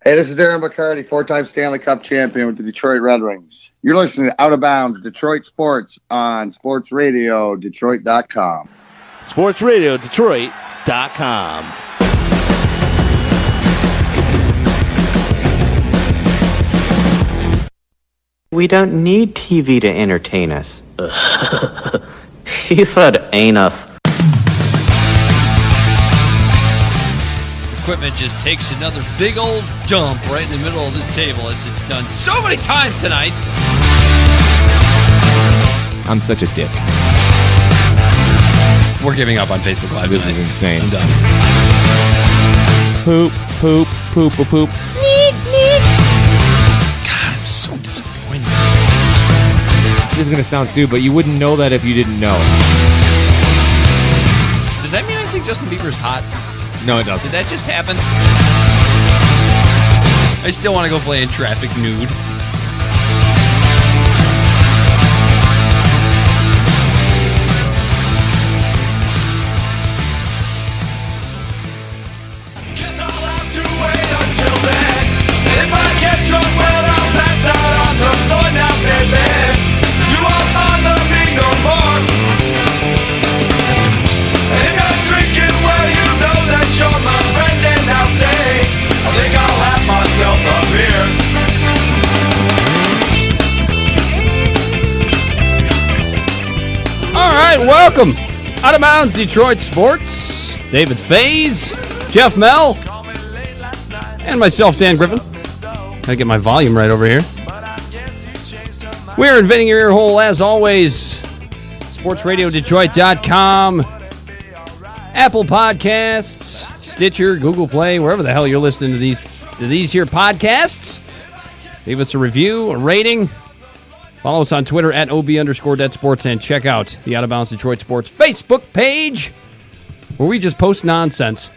Hey, this is Darren McCarty, four-time Stanley Cup champion with the Detroit Red Wings. You're listening to Out of Bounds, Detroit Sports on sportsradiodetroit.com. sportsradiodetroit.com. We don't need TV to entertain us. He said anus. Equipment just takes another big old dump right in the middle of this table as it's done so many times tonight. I'm such a dick. We're giving up on Facebook Live. This is insane. I'm done. Poop, poop, poop, poop, poop. God, I'm so disappointed. This is going to sound stupid, but you wouldn't know that if you didn't know. Does that mean I think Justin Bieber's hot? No, it doesn't. Did that just happen? I still want to go play in traffic nude. Guess I'll have to wait until then. And if I get drunk, well, I'll pass out on the floor now, baby. You won't bother me no more. And if you're drinking, well, you know that you're my friend, and I'll say, I think I'll have myself a beer. All right, welcome. Out of Bounds, Detroit Sports. David Faze, Geoff Mell, and myself, Dan Griffin. Gotta get my volume right over here. We're invading your ear hole, as always. SportsRadioDetroit.com, Apple Podcasts, Stitcher, Google Play, wherever the hell you're listening to these here podcasts. Leave us a review, a rating. Follow us on Twitter at OB_DeadSports, and check out the Out of Bounds Detroit Sports Facebook page, where we just post nonsense.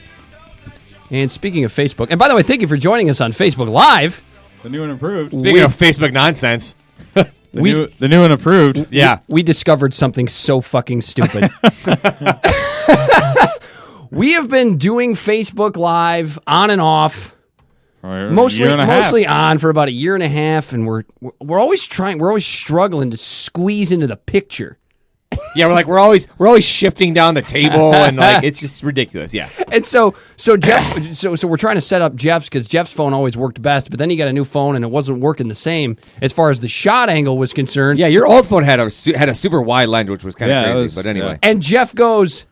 And speaking of Facebook, and by the way, thank you for joining us on Facebook Live. The new and improved. Speaking of Facebook nonsense. The new and approved. Yeah. We discovered something so fucking stupid. We have been doing Facebook Live on and off. Mostly on for about a year and a half, and we're always struggling to squeeze into the picture. Yeah, we're always shifting down the table, and like it's just ridiculous. Yeah. And so Jeff, so we're trying to set up Jeff's, because Jeff's phone always worked best, but then he got a new phone and it wasn't working the same as far as the shot angle was concerned. Yeah, your old phone had a super wide lens, which was kind of crazy. But anyway, And Jeff goes,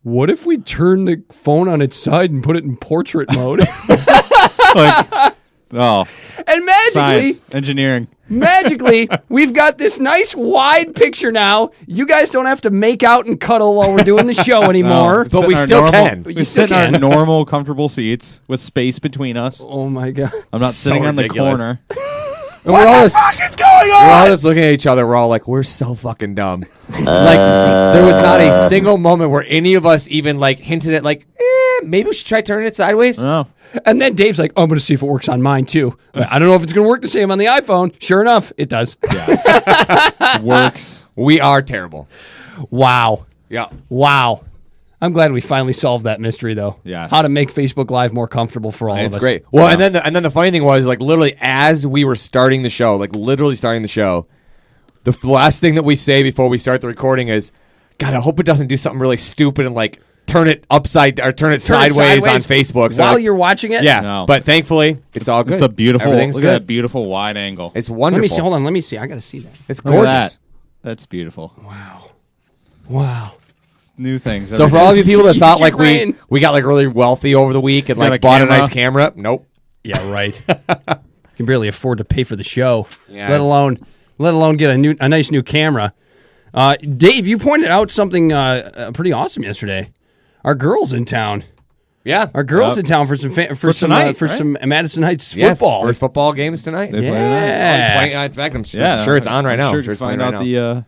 "What if we turn the phone on its side and put it in portrait mode?" And magically, science, engineering. Magically, we've got this nice wide picture now. You guys don't have to make out and cuddle while we're doing the show anymore. But we still can. We sit in our normal, comfortable seats with space between us. Oh, my God. I'm not sitting on ridiculous. the corner. What the fuck is going on? We're all just looking at each other. We're all like, we're so fucking dumb. Like, there was not a single moment where any of us even like hinted at like, maybe we should try turning it sideways. Oh. And then Dave's like, I'm going to see if it works on mine, too. I don't know if it's going to work the same on the iPhone. Sure enough, it does. Yes. Works. We are terrible. Wow. Yeah. Wow. I'm glad we finally solved that mystery, though. Yes. How to make Facebook Live more comfortable for all of us. It's great. Well, and then the funny thing was, like, literally as we were starting the show, the last thing that we say before we start the recording is, God, I hope it doesn't do something really stupid and like turn it sideways on Facebook. So while you're watching it? Yeah. No. But thankfully, it's all good. It's a beautiful. Everything's Look good. at that beautiful wide angle. It's wonderful. Let me see. Hold on. Let me see. I got to see that. It's Look at gorgeous. that. That's beautiful. Wow. New things. So for all of you people that Use thought your like brain. we got like really wealthy over the week and Got like a bought a camera? nice camera, nope. Yeah, right. Can barely afford to pay for the show, Yeah. let alone get a nice new camera. Dave, you pointed out something pretty awesome yesterday. Our girls in town. Yeah. Our girls in town for some tonight, right? some Madison Heights Yeah, football. first football games tonight. They play tonight. Yeah. In fact, I'm Yeah, sure it's on right I'm now. Sure I'm sure you it's can playing find right out now. the.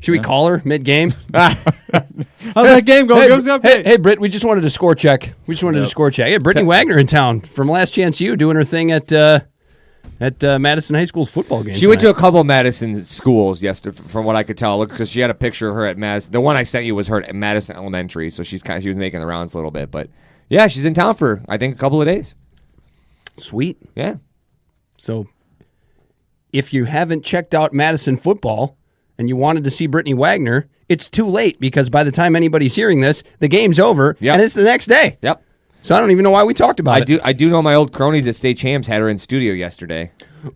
Should we call her mid-game? How's that game going? Give us the update. Hey, Britt, we just wanted a score check. Yeah, Brittany Wagner in town from Last Chance U doing her thing at Madison High School's football game. She went to a couple of Madison schools yesterday, from what I could tell, because she had a picture of her at Madison. The one I sent you was her at Madison Elementary, so she was making the rounds a little bit. But yeah, she's in town for I think a couple of days. Sweet. Yeah. So if you haven't checked out Madison football and you wanted to see Brittany Wagner, it's too late because by the time anybody's hearing this, the game's over and it's the next day. Yep. So I don't even know why we talked about it. I do know my old cronies at State Champs had her in studio yesterday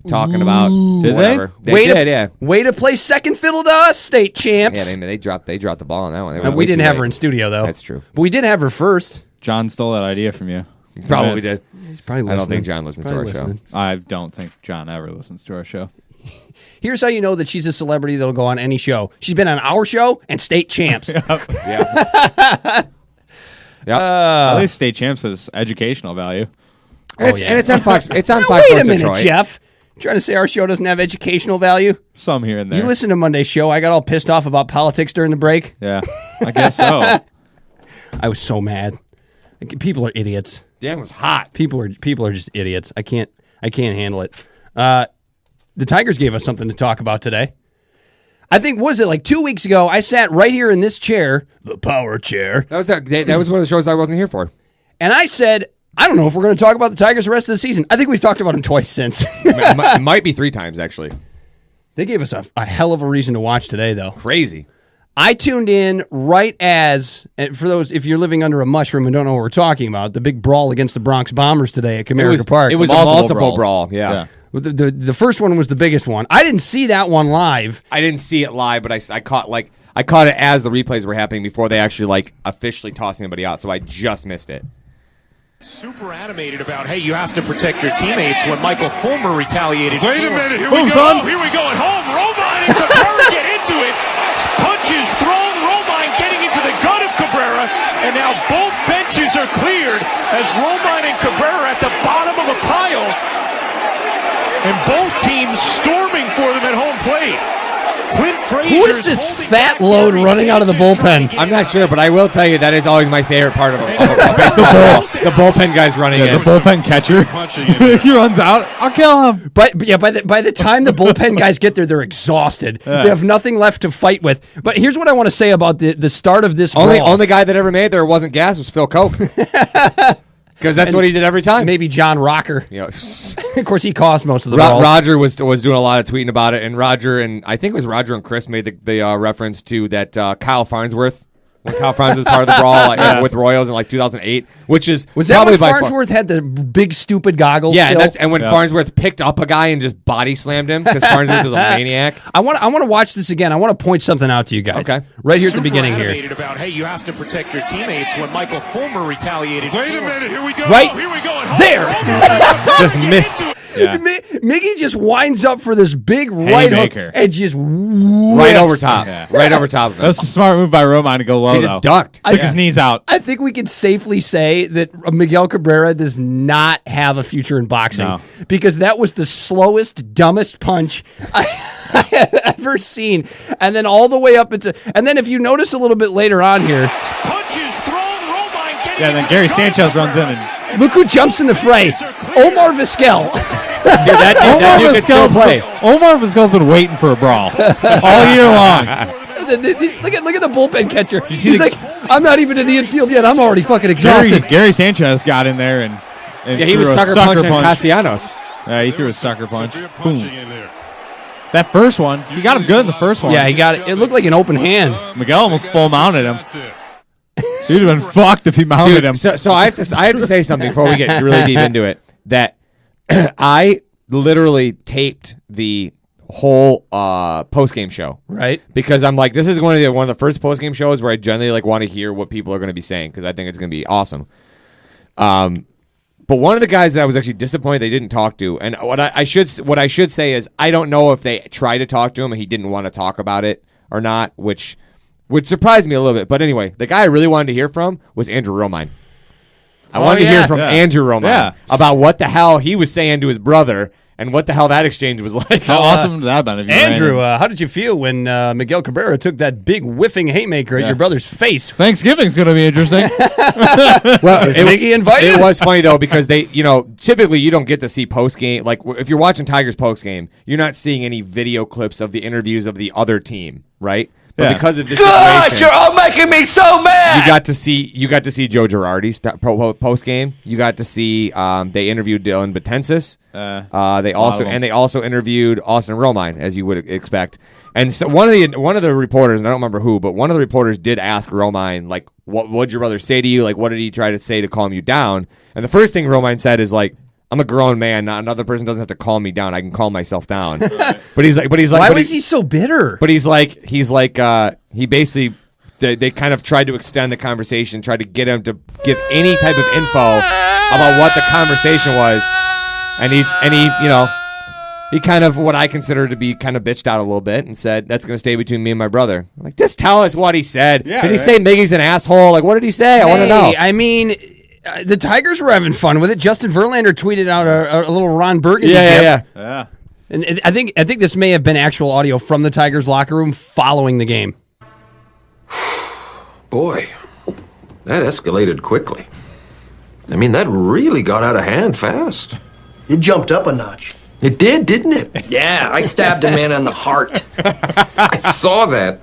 talking about whatever. They? Way to play second fiddle to us, State Champs. Yeah, they dropped the ball on that one. We didn't have her in studio, though. That's true. But we did have her first. John stole that idea from you. He probably did. He's probably listening. I don't think John listens to our show. I don't think John ever listens to our show. Here's how you know that she's a celebrity that'll go on any show. She's been on our show and State Champs. Yeah. At least State Champs has educational value. And it's on Fox. It's on Fox Wait Sports a minute, Detroit. Jeff. You trying to say our show doesn't have educational value? Some here and there. You listen to Monday's show. I got all pissed off about politics during the break. Yeah, I guess so. I was so mad. People are idiots. Damn, it was hot. People are just idiots. I can't handle it. The Tigers gave us something to talk about today. I think, was it like 2 weeks ago, I sat right here in this chair, the power chair. That was one of the shows I wasn't here for. And I said, I don't know if we're going to talk about the Tigers the rest of the season. I think we've talked about them twice since. It might be 3 times, actually. They gave us a hell of a reason to watch today, though. Crazy. I tuned in right as, and for those, if you're living under a mushroom and don't know what we're talking about, the big brawl against the Bronx Bombers today at Comerica Park. It was a multiple brawl, yeah. The first one was the biggest one. I didn't see that one live. I didn't see it live, but I caught it as the replays were happening before they actually officially tossed anybody out, so I just missed it. Super animated about, hey, you have to protect your teammates when Michael Fulmer retaliated. Wait a minute, here we go. Son. Here we go at home. Romine and Cabrera get into it. Punches thrown. Romine getting into the gut of Cabrera. And now both benches are cleared as Romine and Cabrera at the bottom of a pile. And both teams storming for them at home plate. Clint Frazier. Who is this fat load running out of the bullpen? I'm not sure, but I will tell you that is always my favorite part of a baseball. The bullpen guys running in. The bullpen catcher. He runs out. I'll kill him. But yeah, by the time the bullpen guys get there, they're exhausted. They have nothing left to fight with. But here's what I want to say about the start of this brawl. Only guy that ever made there wasn't gas was Phil Koch. Because that's what he did every time. Maybe John Rocker. You know, of course, he caused most of the brawls. Roger was doing a lot of tweeting about it, and I think it was Roger and Chris made the reference to that Kyle Farnsworth. When Kyle Farnsworth was part of the brawl with Royals in 2008, which is was that when Farnsworth had the big stupid goggles? Yeah, and when Farnsworth picked up a guy and just body slammed him because Farnsworth is a maniac. I want to watch this again. I want to point something out to you guys. Okay, right here at the beginning here. About, hey, you have to protect your teammates when Michael Fulmer retaliated. Wait a minute, here we go. Right here we go. There, just missed. Yeah. Miggy just winds up for this big right hook and just right over top. Yeah. Right over top of him. That's a smart move by Romine to go low, He just ducked. Took his knees out. I think we can safely say that Miguel Cabrera does not have a future in boxing because that was the slowest, dumbest punch I have ever seen. And then all the way up into, and then if you notice a little bit later on here, punches thrown, Romine getting then Gary Sanchez runs in and look who jumps in the fray. Omar Vizquel. Omar Vizquel's been waiting for a brawl all year long. Look at the bullpen catcher. He's like, I'm not even in the infield yet. I'm already fucking exhausted. Gary Sanchez got in there and he was sucker punching Castellanos. Yeah, he threw a sucker punch. Boom. That first one, he got him good in the first one. Yeah, he got it. It looked like an open hand. Miguel almost full mounted him. He'd have been fucked if he mounted him. So I have to say something before we get really deep into it. That I literally taped the whole post-game show, right? Because I'm like, this is one of the first post-game shows where I generally want to hear what people are going to be saying because I think it's going to be awesome. But one of the guys that I was actually disappointed they didn't talk to, and what I should say is I don't know if they tried to talk to him and he didn't want to talk about it or not, which would surprise me a little bit. But anyway, the guy I really wanted to hear from was Andrew Romine. I wanted to hear from Andrew Romine about what the hell he was saying to his brother and what the hell that exchange was like. How awesome would that have been? Andrew, how did you feel when Miguel Cabrera took that big whiffing haymaker at your brother's face? Thanksgiving's going to be interesting. Well, is Miggy invited? It was funny, though, because they, typically you don't get to see post-game. Like, if you're watching Tigers post-game, you're not seeing any video clips of the interviews of the other team, right? But because of this God, situation, you're all making me so mad. you got to see Joe Girardi's post game. You got to see they interviewed Dylan Betances. They also interviewed Austin Romine, as you would expect. And so one of the reporters, and I don't remember who, but one of the reporters did ask Romine, like, what would your brother say to you? Like, what did he try to say to calm you down? And the first thing Romine said is like, I'm a grown man. Not another person doesn't have to calm me down. I can calm myself down. But he's like, why was he so bitter? But he basically, they kind of tried to extend the conversation, tried to get him to give any type of info about what the conversation was, and he kind of, what I consider to be, kind of bitched out a little bit and said, that's going to stay between me and my brother. I'm like, just tell us what he said. Yeah, did he say Miggy's an asshole? Like, what did he say? I want to know. I mean, the Tigers were having fun with it. Justin Verlander tweeted out a little Ron Burgundy gif. Yeah. And I think this may have been actual audio from the Tigers locker room following the game. Boy, that escalated quickly. I mean, that really got out of hand fast. It jumped up a notch. It did, didn't it? Yeah, I stabbed a man in the heart. I saw that.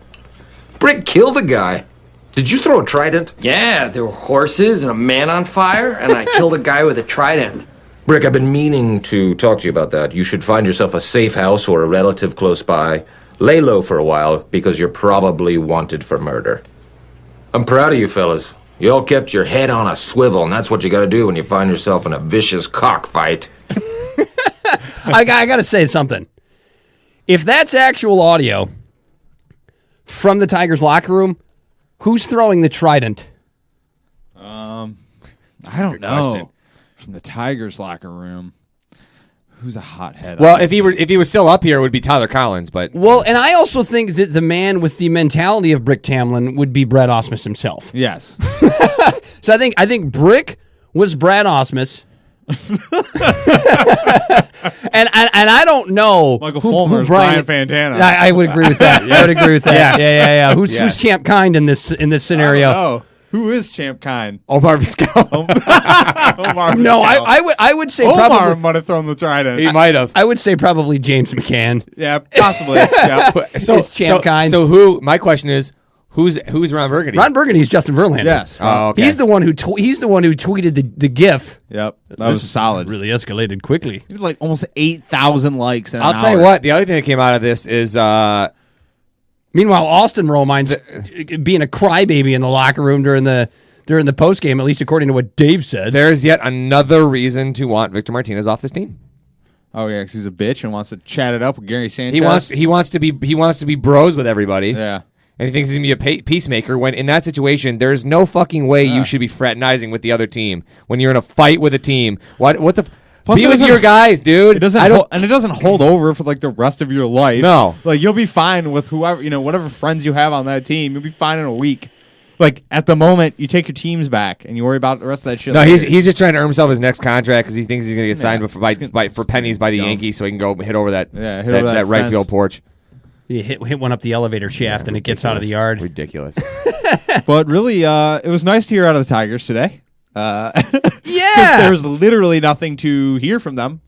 Brick killed a guy. Did you throw a trident? Yeah, there were horses and a man on fire, and I killed a guy with a trident. Brick, I've been meaning to talk to you about that. You should find yourself a safe house or a relative close by. Lay low for a while, because you're probably wanted for murder. I'm proud of you fellas. You all kept your head on a swivel, and that's what you gotta do when you find yourself in a vicious cockfight. I got to say something. If that's actual audio from the Tigers locker room, who's throwing the trident? I don't know. From the Tigers locker room, who's a hothead? Well, if he was still up here, it would be Tyler Collins. But Well, and I also think that the man with the mentality of Brick Tamlin would be Brad Ausmus himself. Yes. So I think Brick was Brad Ausmus. and I don't know. Michael Fulmer is Brian Fantana. I would agree with that. I would agree with that. Yes. Yeah. Who's Champ Kind in this scenario? Oh, who is Champ Kind? Omar Vizquel. Omar. No, Vizquel. I would say Omar probably. might have thrown the trident. He might have. I would say probably James McCann. Yeah, possibly. Yeah. It's Champ Kind. So who? My question is, who's Ron Burgundy? Ron Burgundy's Justin Verlander. Yes. Oh, okay. He's the one who tweeted the GIF. Yep. That was solid. Really escalated quickly. He had like almost 8,000 likes. In an I'll tell you hour. what. The other thing that came out of this is Meanwhile, Austin Romine's being a crybaby in the locker room during the post game, at least according to what Dave said. there's yet another reason to want Victor Martinez off this team. Oh yeah, because he's a bitch and wants to chat it up with Gary Sanchez. He wants to be bros with everybody. Yeah. And he thinks he's going to be a peacemaker when in that situation, there's no fucking way you should be fraternizing with the other team when you're in a fight with a team. What the Plus, be it with doesn't- your guys, dude. It doesn't, and it doesn't hold over for like the rest of your life. No. Like you'll be fine with whoever, whatever friends you have on that team. You'll be fine in a week. Like at the moment, you take your teams back and you worry about the rest of that shit. No, later. he's just trying to earn himself his next contract because he thinks he's going to get signed for pennies by the dumb. Yankees, so he can go hit over that that right fence. field porch. You hit one up the elevator shaft and it gets out of the yard. Ridiculous. But really, it was nice to hear out of the Tigers today. Yeah. There's literally nothing to hear from them,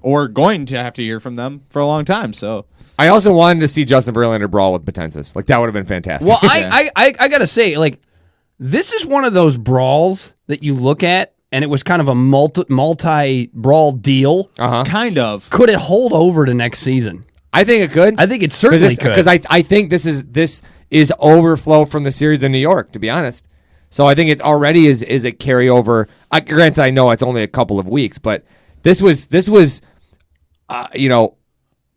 or going to have to hear from them for a long time. So I also wanted to see Justin Verlander brawl with Betances. Like that would have been fantastic. Well, I gotta say, like, this is one of those brawls that you look at, and it was kind of a multi brawl deal. kind of. Could it hold over to next season? I think it could. I think it certainly could. Because I think this is overflow from the series in New York, to be honest. So I think it already is a carryover. Granted, I know it's only a couple of weeks, but this was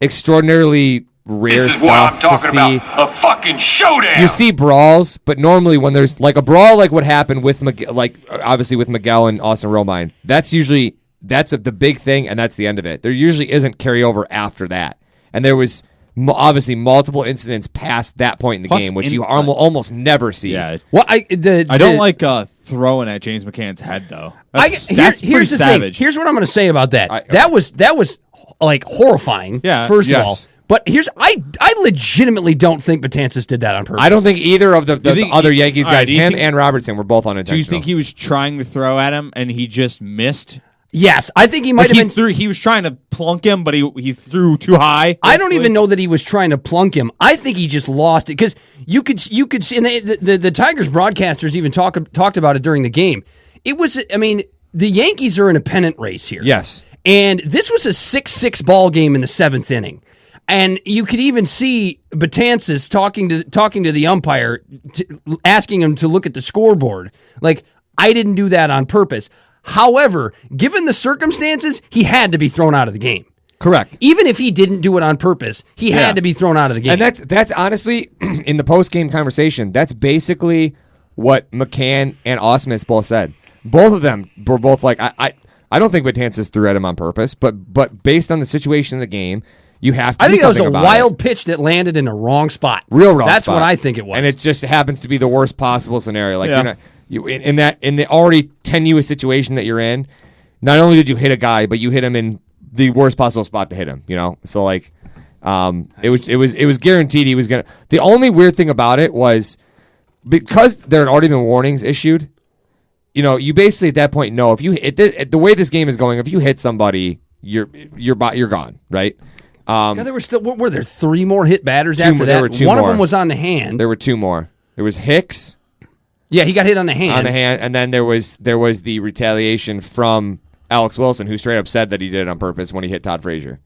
extraordinarily rare This is stuff what I'm to talking see. about. A fucking showdown. You see brawls, but normally when there's like a brawl, like what happened with obviously with Miguel and Austin Romine, that's the big thing, and that's the end of it. There usually isn't carryover after that, and there was obviously multiple incidents past that point in the game, which you almost never see. Yeah. Well, I don't like throwing at James McCann's head though. That's here's pretty the savage. thing. Here's what I'm going to say about that. That was like horrifying. Yeah, First of all, but I legitimately don't think Betances did that on purpose. I don't think either of the other Yankees guys, do you him think- and Robertson, were both unintentional. Do you think he was trying to throw at him and he just missed? Yes, I think he might have been. He was trying to plunk him, but he threw too high. I don't even know that he was trying to plunk him. I think he just lost it because you could see, and the Tigers broadcasters even talked about it during the game. It was, I mean, the Yankees are in a pennant race here. Yes. And this was a 6-6 ball game in the 7th inning. And you could even see Betances talking to the umpire, asking him to look at the scoreboard. Like, I didn't do that on purpose. However, given the circumstances, he had to be thrown out of the game. Correct. Even if he didn't do it on purpose, he had to be thrown out of the game. And that's honestly, in the post-game conversation, that's basically what McCann and Ausmus both said. Both of them were both like, I don't think Betances threw at him on purpose, but based on the situation in the game, you have to do something about it. I think it was a wild pitch that landed in a wrong spot. Real wrong That's spot. what I think it was. And it just happens to be the worst possible scenario. Like, in the already tenuous situation that you're in, not only did you hit a guy, but you hit him in the worst possible spot to hit him, you know? So like it was guaranteed he was going to. The only weird thing about it was because there had already been warnings issued, you know, you basically at that point know if you hit the way this game is going, if you hit somebody, you're gone, right? There were still were there 3 more hit batters after that? There were 2 One more. of them was on the hand. There were 2 more. There was Hicks. Yeah, he got hit on the hand. And then there was the retaliation from Alex Wilson, who straight up said that he did it on purpose when he hit Todd Frazier.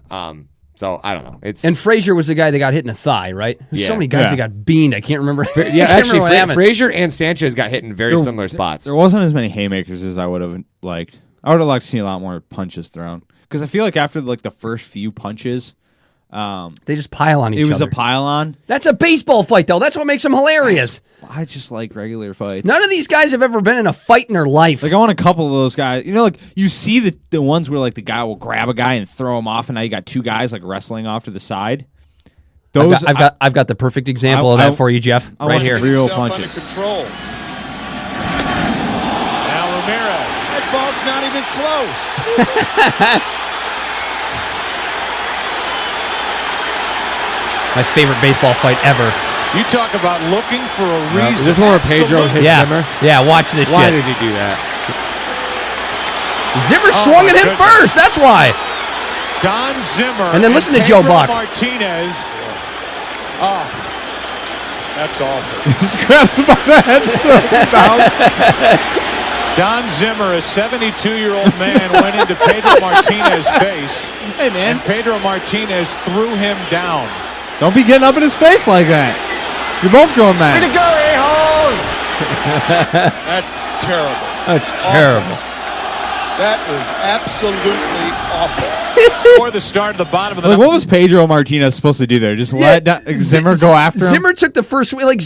So I don't know. And Frazier was the guy that got hit in the thigh, right? There's so many guys that got beamed. I can't remember. Frazier and Sanchez got hit in very similar spots. There wasn't as many haymakers as I would have liked. I would have liked to see a lot more punches thrown because I feel like after like the first few punches. They just pile on each other. It was a pile on. That's a baseball fight, though. That's what makes them hilarious. I just like regular fights. None of these guys have ever been in a fight in their life. Like, I want a couple of those guys. You know, like, you see the ones where, like, the guy will grab a guy and throw him off, and now you got 2 guys, like, wrestling off to the side. Those I've got the perfect example of that for you, Jeff. Right here. Real punches. Control. Now Ramirez. That ball's not even close. My favorite baseball fight ever. You talk about looking for a reason. Is this one where Pedro hit Zimmer? Yeah, watch this Why shit. does he do that? Zimmer swung at him first. That's why. Don Zimmer. And then listen to Joe Buck. Martinez. Oh. That's awful. He just grabs him by the head and throws him down. Don Zimmer, a 72-year-old man, went into Pedro Martinez's face. Hey, man. And Pedro Martinez threw him down. Don't be getting up in his face like that. You're both going mad. Way to go, a-hole! That's terrible. That's terrible. That was absolutely awful. Before the start of the bottom of the... Like, what was Pedro Martinez supposed to do there? Just let Zimmer go after him? Zimmer took the first swing. Like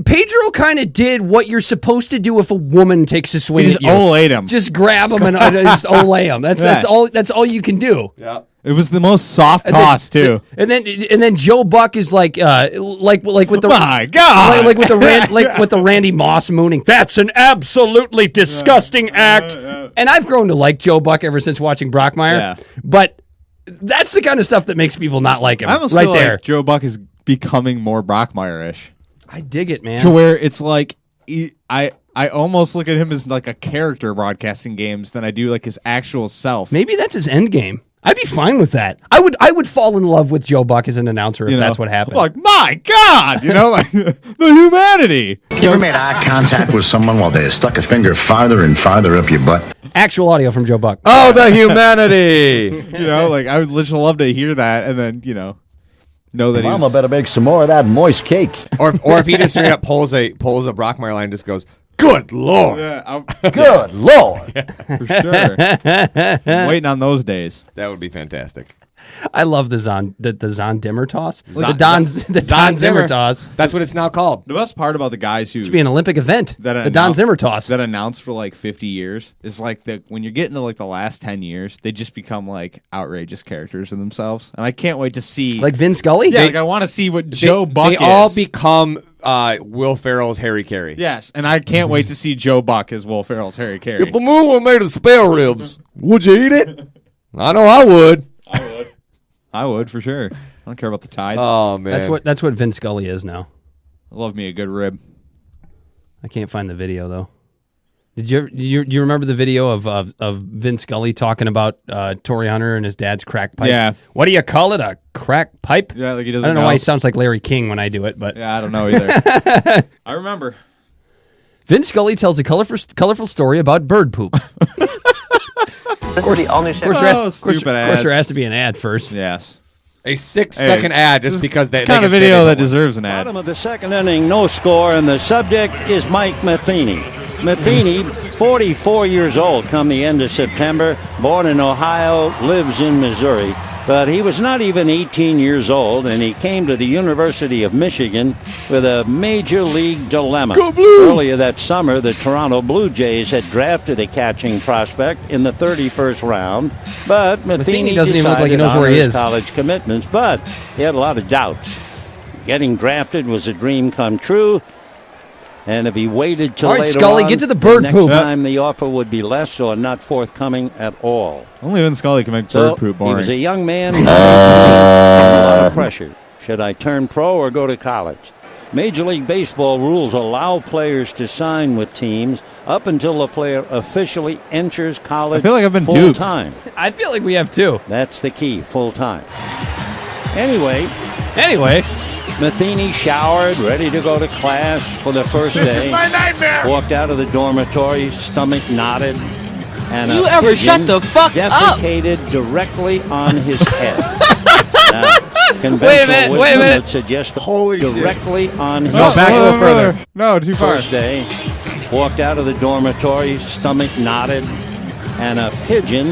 Pedro kind of did what you're supposed to do if a woman takes a swing He at you. just olayed him. Just grab him and just olay him. That's all you can do. Yeah. It was the most soft toss too. And then Joe Buck is like with the my God, like with the Randy Moss mooning. That's an absolutely disgusting act. And I've grown to like Joe Buck ever since watching Brockmire. Yeah. But that's the kind of stuff that makes people not like him. I almost right feel there. like Joe Buck is becoming more Brockmire-ish. I dig it, man. To where it's like I almost look at him as like a character broadcasting games than I do like his actual self. Maybe that's his end game. I'd be fine with that. I would fall in love with Joe Buck as an announcer if that's what happened. Like, my God, like the humanity. You ever made eye contact with someone while they stuck a finger farther and farther up your butt? Actual audio from Joe Buck. Oh, the humanity. Like I would literally love to hear that and then, know that Mama better make some more of that moist cake. Or if he just straight up pulls a Brockmire line and just goes, "Good Lord." Yeah, Good Lord. for sure. I'm waiting on those days. That would be fantastic. I love the Zon Dimmer toss. Zon- Don Zon Zimmer toss. That's what it's now called. The best part about the guys who It should be an Olympic event. that The Don Zimmer toss. that announced for like 50 years is like when you're getting to like the last 10 years, they just become like outrageous characters in themselves, and I can't wait to see Like Vin Scully? Yeah, like I want to see what Joe Buck is. They all become Will Ferrell's Harry Carey. Yes, and I can't wait to see Joe Buck as Will Ferrell's Harry Carey. If the moon were made of spare ribs, would you eat it? I know I would. I would for sure. I don't care about the tides. Oh man, That's what Vin Scully is now. I love me a good rib. I can't find the video though. Did you remember the video of Vin Scully talking about Torrey Hunter and his dad's crack pipe? Yeah. What do you call it? A crack pipe? Yeah, like he doesn't I don't know know. why he sounds like Larry King when I do it, but Yeah, I don't know either. I remember. Vin Scully tells a colorful story about bird poop. This is the all-new show. Of course, Stupid there ads. has to be an ad first. Yes. A 6-second ad just because they It's kind of can say video they that don't deserves an ad. Bottom of the second inning, no score, and the subject is Mike Matheny. Matheny, 44 years old come the end of September, born in Ohio, lives in Missouri. But he was not even 18 years old, and he came to the University of Michigan with a major league dilemma. Go Blue! Earlier that summer, the Toronto Blue Jays had drafted a catching prospect in the 31st round, but Matheny doesn't even look like he decided knows on where he his is. college commitments, but he had a lot of doubts. Getting drafted was a dream come true. And if he waited till All right, later Scully, on, get to the bird next poop. time the offer would be less or not forthcoming at all. Only Vin Scully can make So bird poop he was a boring. young man under a lot of pressure. Should I turn pro or go to college? Major League Baseball rules allow players to sign with teams up until the player officially enters college I feel like I've been full duped. time. I feel like we have two. That's the key, full time. Anyway, Matheny showered, ready to go to class for the first day. This is my nightmare. Walked out of the dormitory, stomach knotted, and You a ever pigeon shut the fuck up? defecated directly on his head. Now, conventional Wait a wisdom minute. would suggest Holy directly on his No, back a head. little further. No, too far. First day, walked out of the dormitory, stomach knotted, and a pigeon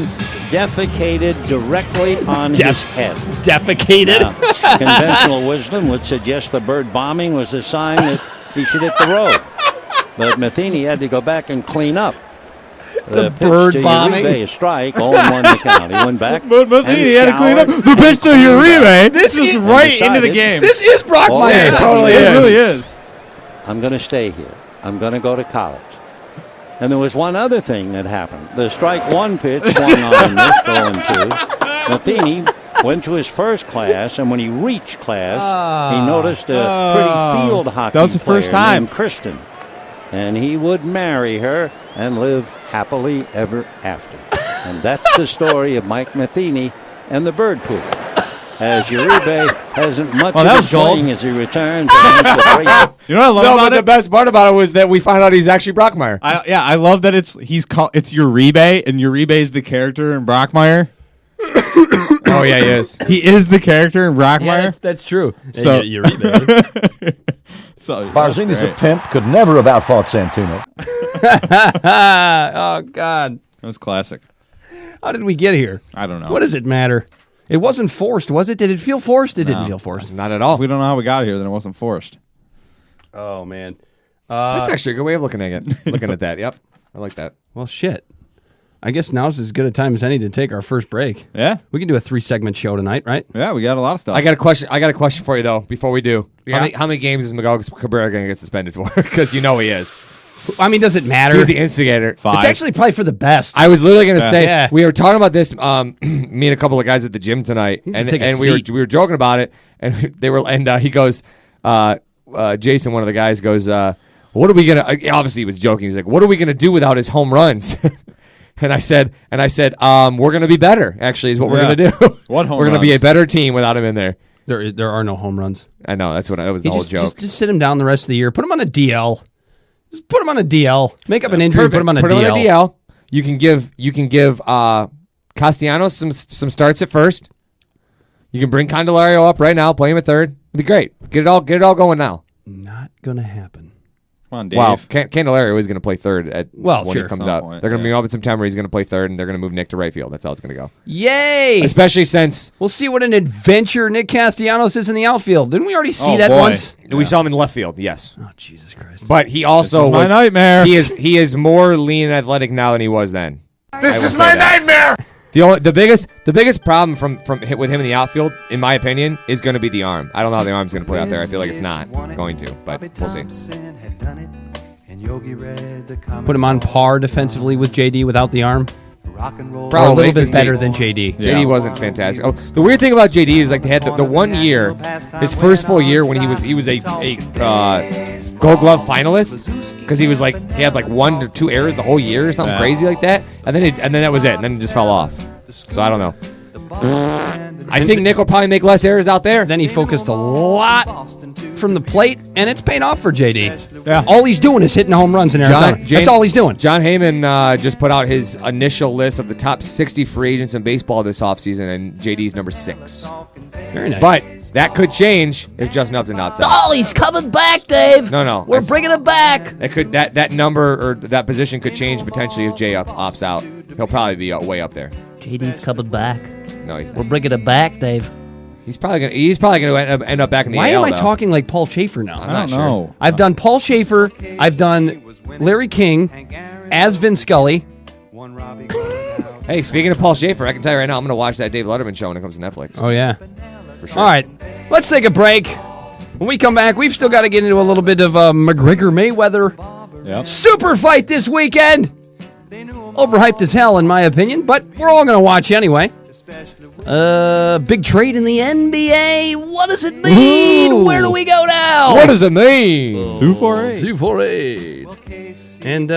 defecated directly on his head. Defecated. Now, conventional wisdom would suggest the bird bombing was a sign that he should hit the road. But Matheny had to go back and clean up. The pitch bird to bombing? Uribe, a strike, 0-1 the count. He went back. But Matheny and had to clean up showered, the pitch to Uribe. This This is- is right decided- into the game. This is Brockmire. Yeah, it totally is. It really is. I'm going to stay here. I'm going to go to college. And there was one other thing that happened. The strike one pitch swung on and missed 0-2. Matheny went to his first class, and when he reached class, he noticed a pretty field hockey That was the first player time. named Kristen. And he would marry her and live happily ever after. And that's the story of Mike Matheny and the bird poop. As Uribe hasn't much Well, that of a was gold. swing as he returns against the great You know what I love No, about but the it? best part about it was that we found out he's actually Brockmire. I love that it's Uribe, and Uribe is the character in Brockmire. Oh yeah, he is. He is the character in Yeah, Brockmire. that's true. So- So, Barzini's a pimp, could never have outfought Santino. oh, God. That was classic. How did we get here? I don't know. What does it matter? It wasn't forced, was it? Did it feel forced? It didn't feel forced. Not at all. If we don't know how we got here, then it wasn't forced. Oh, man. That's actually a good way of looking at it. Looking at that. Yep, I like that. Well, shit. I guess now's as good a time as any to take our first break. Yeah, We can do a 3-segment show tonight, right? yeah, we got a lot of stuff. I got a question for you though. Before we do, Yeah. how many games is McGregor Cabrera going to get suspended for? Because you know he is. I mean, does it matter? He's the instigator. 5. It's actually probably for the best. I was literally going to say Yeah. we were talking about this. Me and a couple of guys at the gym tonight, Needs to and take a and we seat. were joking about it, and they were and he goes, Jason, one of the guys goes, what are we gonna? Obviously, he was joking. He's like, what are we gonna do without his home runs? And I said, we're gonna be better. Actually, is what we're gonna do. What home We're gonna be a runs? better team without him in there. There are no home runs. I know that was the whole joke. Just sit him down the rest of the year. Put him on a DL. Just put him on a DL. Make up an injury. Put him on a DL. You can give Castellanos some starts at first. You can bring Candelario up right now. Play him at third. It'd be great. Get it all going now. Not gonna happen. Come on, Dave. Wow, Candelario is going to play third when sure. he comes Some out. point, They're going to yeah. bring him up in September. He's going to play third, and they're going to move Nick to right field. That's how it's going to go. Yay! Especially since We'll see what an adventure Nick Castellanos is in the outfield. Didn't we already see that boy. once? we saw him in left field, yes. Oh, Jesus Christ. But he also This is my was nightmare. He is more lean and athletic now than he was then. This will is say my that. nightmare. The biggest problem from with him in the outfield, in my opinion, is going to be the arm. I don't know how the arm's going to play out there. I feel like it's not going to, but we'll see. Put him on par defensively with JD without the arm. Probably a little bit better than JD. JD wasn't fantastic. Oh, the weird thing about JD is like they had the 1 year, his first full year when he was a Gold Glove finalist because he had like 1 or 2 errors the whole year or something crazy like that, and then that was it, and then it just fell off. So I don't know. I think Nick will probably make less errors out there. Then he focused a lot from the plate, and it's paying off for JD. Yeah. All he's doing is hitting home runs in Arizona. That's all he's doing. John Heyman just put out his initial list of the top 60 free agents in baseball this offseason, and JD's number 6. Very nice. But that could change if Justin Upton outside. Oh, he's coming back, Dave. No. We're bringing him back. That number or that position could change potentially if Jay opts out. He'll probably be way up there. JD's coming back. No, he's not. We're bringing him back, Dave. He's probably gonna end up back in the Why AL, am I though. talking like Paul Schaefer now? I'm not sure. I've done Paul Schaefer. I've done Larry King as Vin Scully. Hey, speaking of Paul Schaefer, I can tell you right now, I'm gonna watch that Dave Letterman show when it comes to Netflix. Oh yeah. For sure. All right, let's take a break. When we come back, we've still got to get into a little bit of McGregor Mayweather super fight this weekend. Overhyped as hell, in my opinion, but we're all going to watch anyway. Big trade in the NBA. What does it mean? Ooh. Where do we go now? What does it mean? 248. 248. And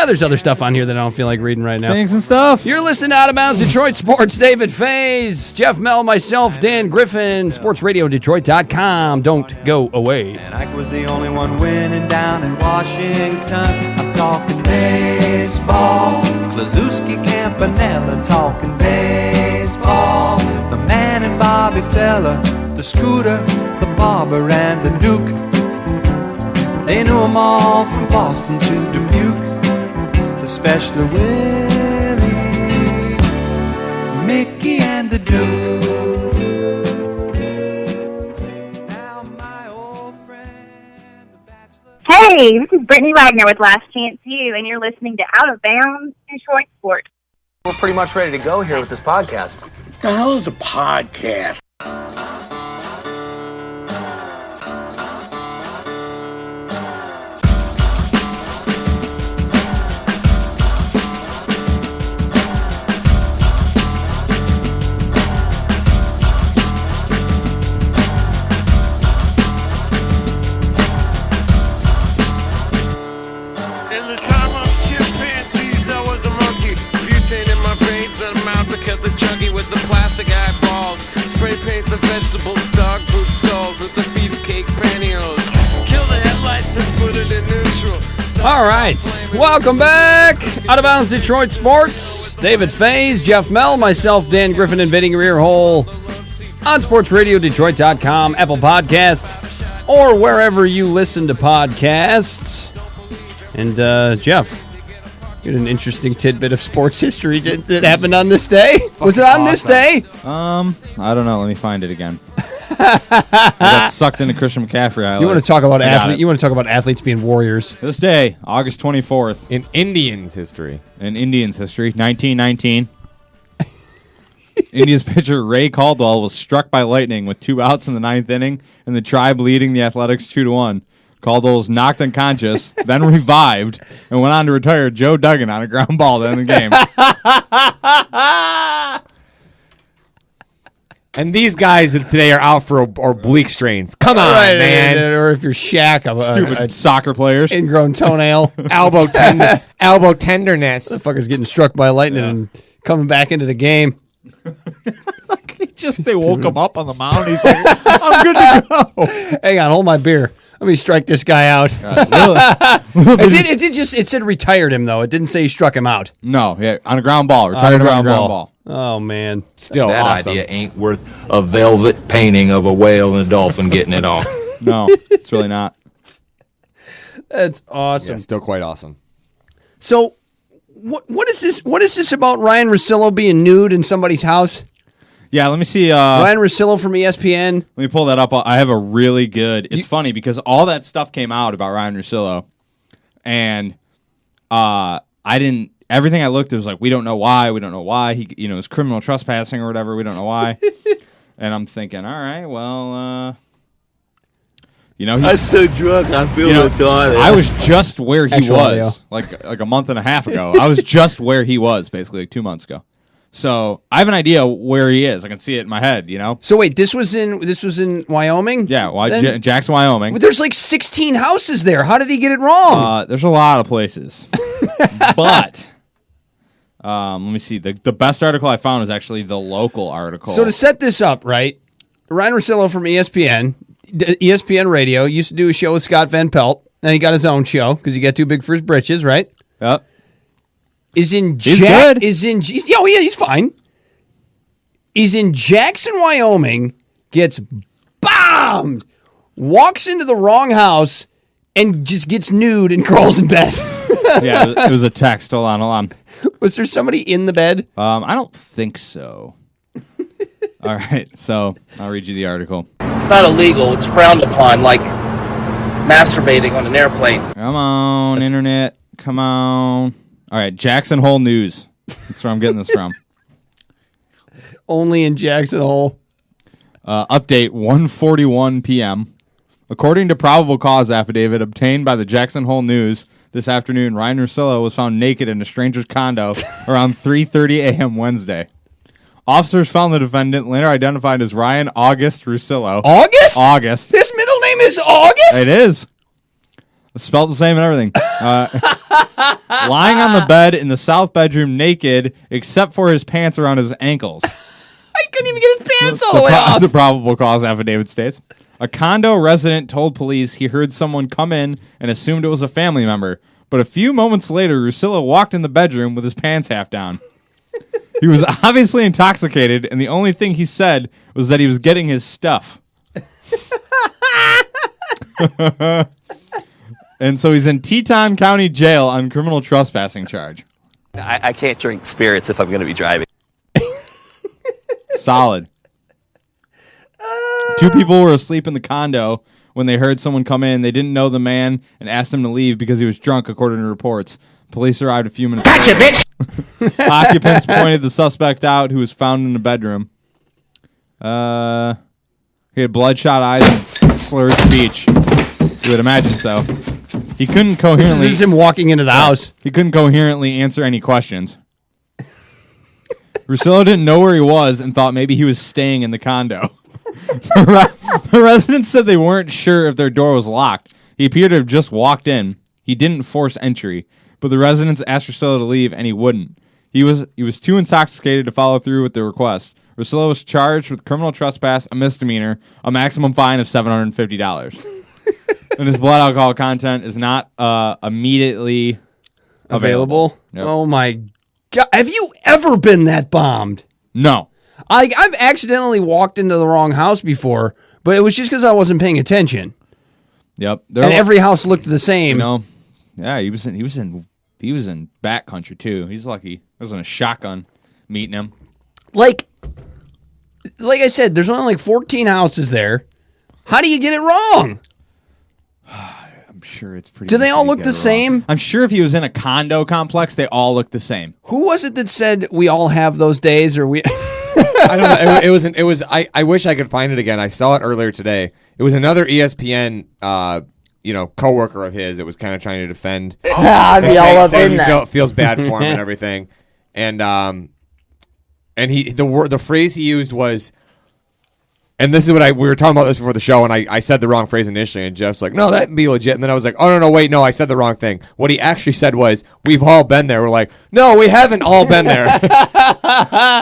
there's other stuff on here that I don't feel like reading right now. Things and stuff. You're listening to Out of Bounds Detroit Sports. David Faze, Geoff Mell, myself, Dan Griffin, sportsradiodetroit.com. Don't go away. And Ike was the only one winning down in Washington. I'm talking baseball. Klazuski, Campanella talking baseball. The man and Bobby Fella, the Scooter, the Barber, and the Duke. They knew them all from Boston to Dubuque. Especially Willie, Mickey, and the Duke. Hey, this is Brittany Wagner with Last Chance U, and you're listening to Out of Bounds Detroit Sports. We're pretty much ready to go here with this podcast. What the hell is a podcast? With the plastic eyeballs, spray paint the vegetables, dog food skulls with the beefcake pantyhose. Kill the headlights and put it in neutral. All right, welcome back. Out of Bounds Detroit Sports. David Faze, Geoff Mell, myself, Dan Griffin, invading your ear hole on sportsradiodetroit.com, Apple Podcasts, or wherever you listen to podcasts. And Geoff, you had an interesting tidbit of sports history that happened on this day. Was it on this day? I don't know. Let me find it again. I got sucked into Christian McCaffrey highlights. You want to talk about athletes being warriors? This day, August 24th, in Indians history. 1919. Indians pitcher Ray Caldwell was struck by lightning with 2 outs in the 9th inning, and the Tribe leading the Athletics 2-1. Caldwell was knocked unconscious, then revived, and went on to retire Joe Duggan on a ground ball to end the game. And these guys today are out for oblique strains. Come on, man. Or if you're Shaq, Stupid soccer players. Ingrown toenail. elbow tenderness. The fucker's getting struck by lightning and coming back into the game. They woke him up on the mound. He's like, I'm good to go. Hang on, hold my beer. Let me strike this guy out. It said retired him, though. It didn't say he struck him out. No, yeah, on a ground ball. Retired him on a ground ball. Oh, man. Still that awesome. idea ain't worth a velvet painting of a whale and a dolphin getting it on. No, it's really not. That's awesome. Yeah, still quite awesome. So, what is this? What is this about Ryan Russillo being nude in somebody's house? Yeah, let me see. Ryan Russillo from ESPN. Let me pull that up. I have a really good. It's funny because all that stuff came out about Ryan Russillo, and I didn't. Everything I looked at was like, we don't know why. We don't know why he, was criminal trespassing or whatever. We don't know why. And I'm thinking, all right, well, You know, I'm so drunk, I feel retarded. I was just where he Actual audio. was like a month and a half ago. I was just where he was basically like 2 months ago. So I have an idea where he is. I can see it in my head. You know. So wait, this was in Wyoming? Yeah, Jackson, Wyoming. But there's like 16 houses there. How did he get it wrong? There's a lot of places, but let me see. The best article I found is actually the local article. So to set this up, right? Ryan Russillo from ESPN, ESPN Radio, used to do a show with Scott Van Pelt. Then he got his own show because he got too big for his britches, right? Yep. He's good. He's fine. He's in Jackson, Wyoming, gets bombed, walks into the wrong house, and just gets nude and crawls in bed. Yeah, it was a text. Hold on. Was there somebody in the bed? I don't think so. All right, so I'll read you the article. It's not illegal. It's frowned upon, like masturbating on an airplane. Come on, internet. Come on. All right, Jackson Hole News. That's where I'm getting this from. Only in Jackson Hole. Update 1:41 p.m. According to probable cause affidavit obtained by the Jackson Hole News this afternoon, Ryan Russillo was found naked in a stranger's condo around 3:30 a.m. Wednesday. Officers found the defendant, later identified as Ryan August Russillo. August? August. His middle name is August? It is. It's spelled the same and everything. Lying on the bed in the south bedroom naked, except for his pants around his ankles. I couldn't even get his pants all the way off. The probable cause affidavit states. A condo resident told police he heard someone come in and assumed it was a family member. But a few moments later, Russillo walked in the bedroom with his pants half down. He was obviously intoxicated, and the only thing he said was that he was getting his stuff. And so he's in Teton County Jail on criminal trespassing charge. I can't drink spirits if I'm going to be driving. Solid. 2 people were asleep in the condo when they heard someone come in. They didn't know the man and asked him to leave because he was drunk, according to reports. Police arrived a few minutes later. Gotcha, bitch! Occupants pointed the suspect out, who was found in the bedroom. He had bloodshot eyes and slurred speech. You would imagine so. He couldn't coherently... This is him walking into the house. He couldn't coherently answer any questions. Russillo didn't know where he was and thought maybe he was staying in the condo. The residents said they weren't sure if their door was locked. He appeared to have just walked in. He didn't force entry, but the residents asked Russillo to leave, and he wouldn't. He was too intoxicated to follow through with the request. Russillo was charged with criminal trespass, a misdemeanor, a maximum fine of $750. And his blood alcohol content is not immediately available. Yep. Oh my God. Have you ever been that bombed? No. I've accidentally walked into the wrong house before, but it was just because I wasn't paying attention. Yep. And every house looked the same. You know, yeah, he was in backcountry too. He's lucky. It wasn't a shotgun meeting him. Like I said, there's only like 14 houses there. How do you get it wrong? I'm sure it's pretty. Do they all look the same? I'm sure if he was in a condo complex, they all look the same. Who was it that said we all have those days, or we? I don't know. It was. I wish I could find it again. I saw it earlier today. It was another ESPN, coworker of his. It was kind of trying to defend. I'd be all up in that. Feels bad for him and everything, and he the phrase he used was. And this is what we were talking about this before the show, and I said the wrong phrase initially, and Jeff's like, no, that'd be legit. And then I was like, oh, no, wait, no, I said the wrong thing. What he actually said was, we've all been there. We're like, no, we haven't all been there.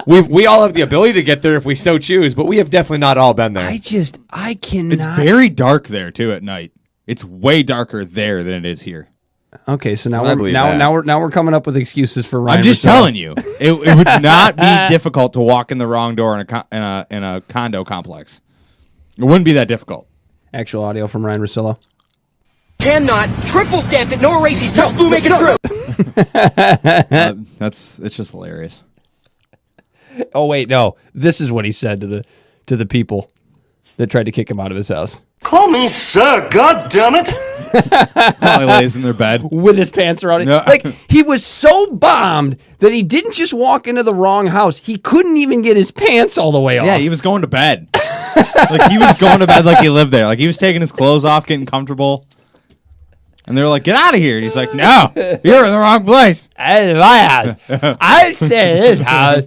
we all have the ability to get there if we so choose, but we have definitely not all been there. I cannot. It's very dark there, too, at night. It's way darker there than it is here. Okay, so now we're coming up with excuses for Ryan. I'm just telling you, it would not be difficult to walk in the wrong door in a condo complex. It wouldn't be that difficult. Actual audio from Ryan Russillo. Cannot triple stamped it. No erases. Tough blue, make it through. It's just hilarious. Oh wait, no. This is what he said to the people that tried to kick him out of his house. Call me sir, God damn it! While he lays in their bed with his pants around it. No. Like he was so bombed that he didn't just walk into the wrong house. He couldn't even get his pants all the way off. Yeah, he was going to bed. Like he was going to bed like he lived there. Like he was taking his clothes off, getting comfortable. And they were like, "Get out of here!" And he's like, "No, you're in the wrong place. That's my house. I stay in this house.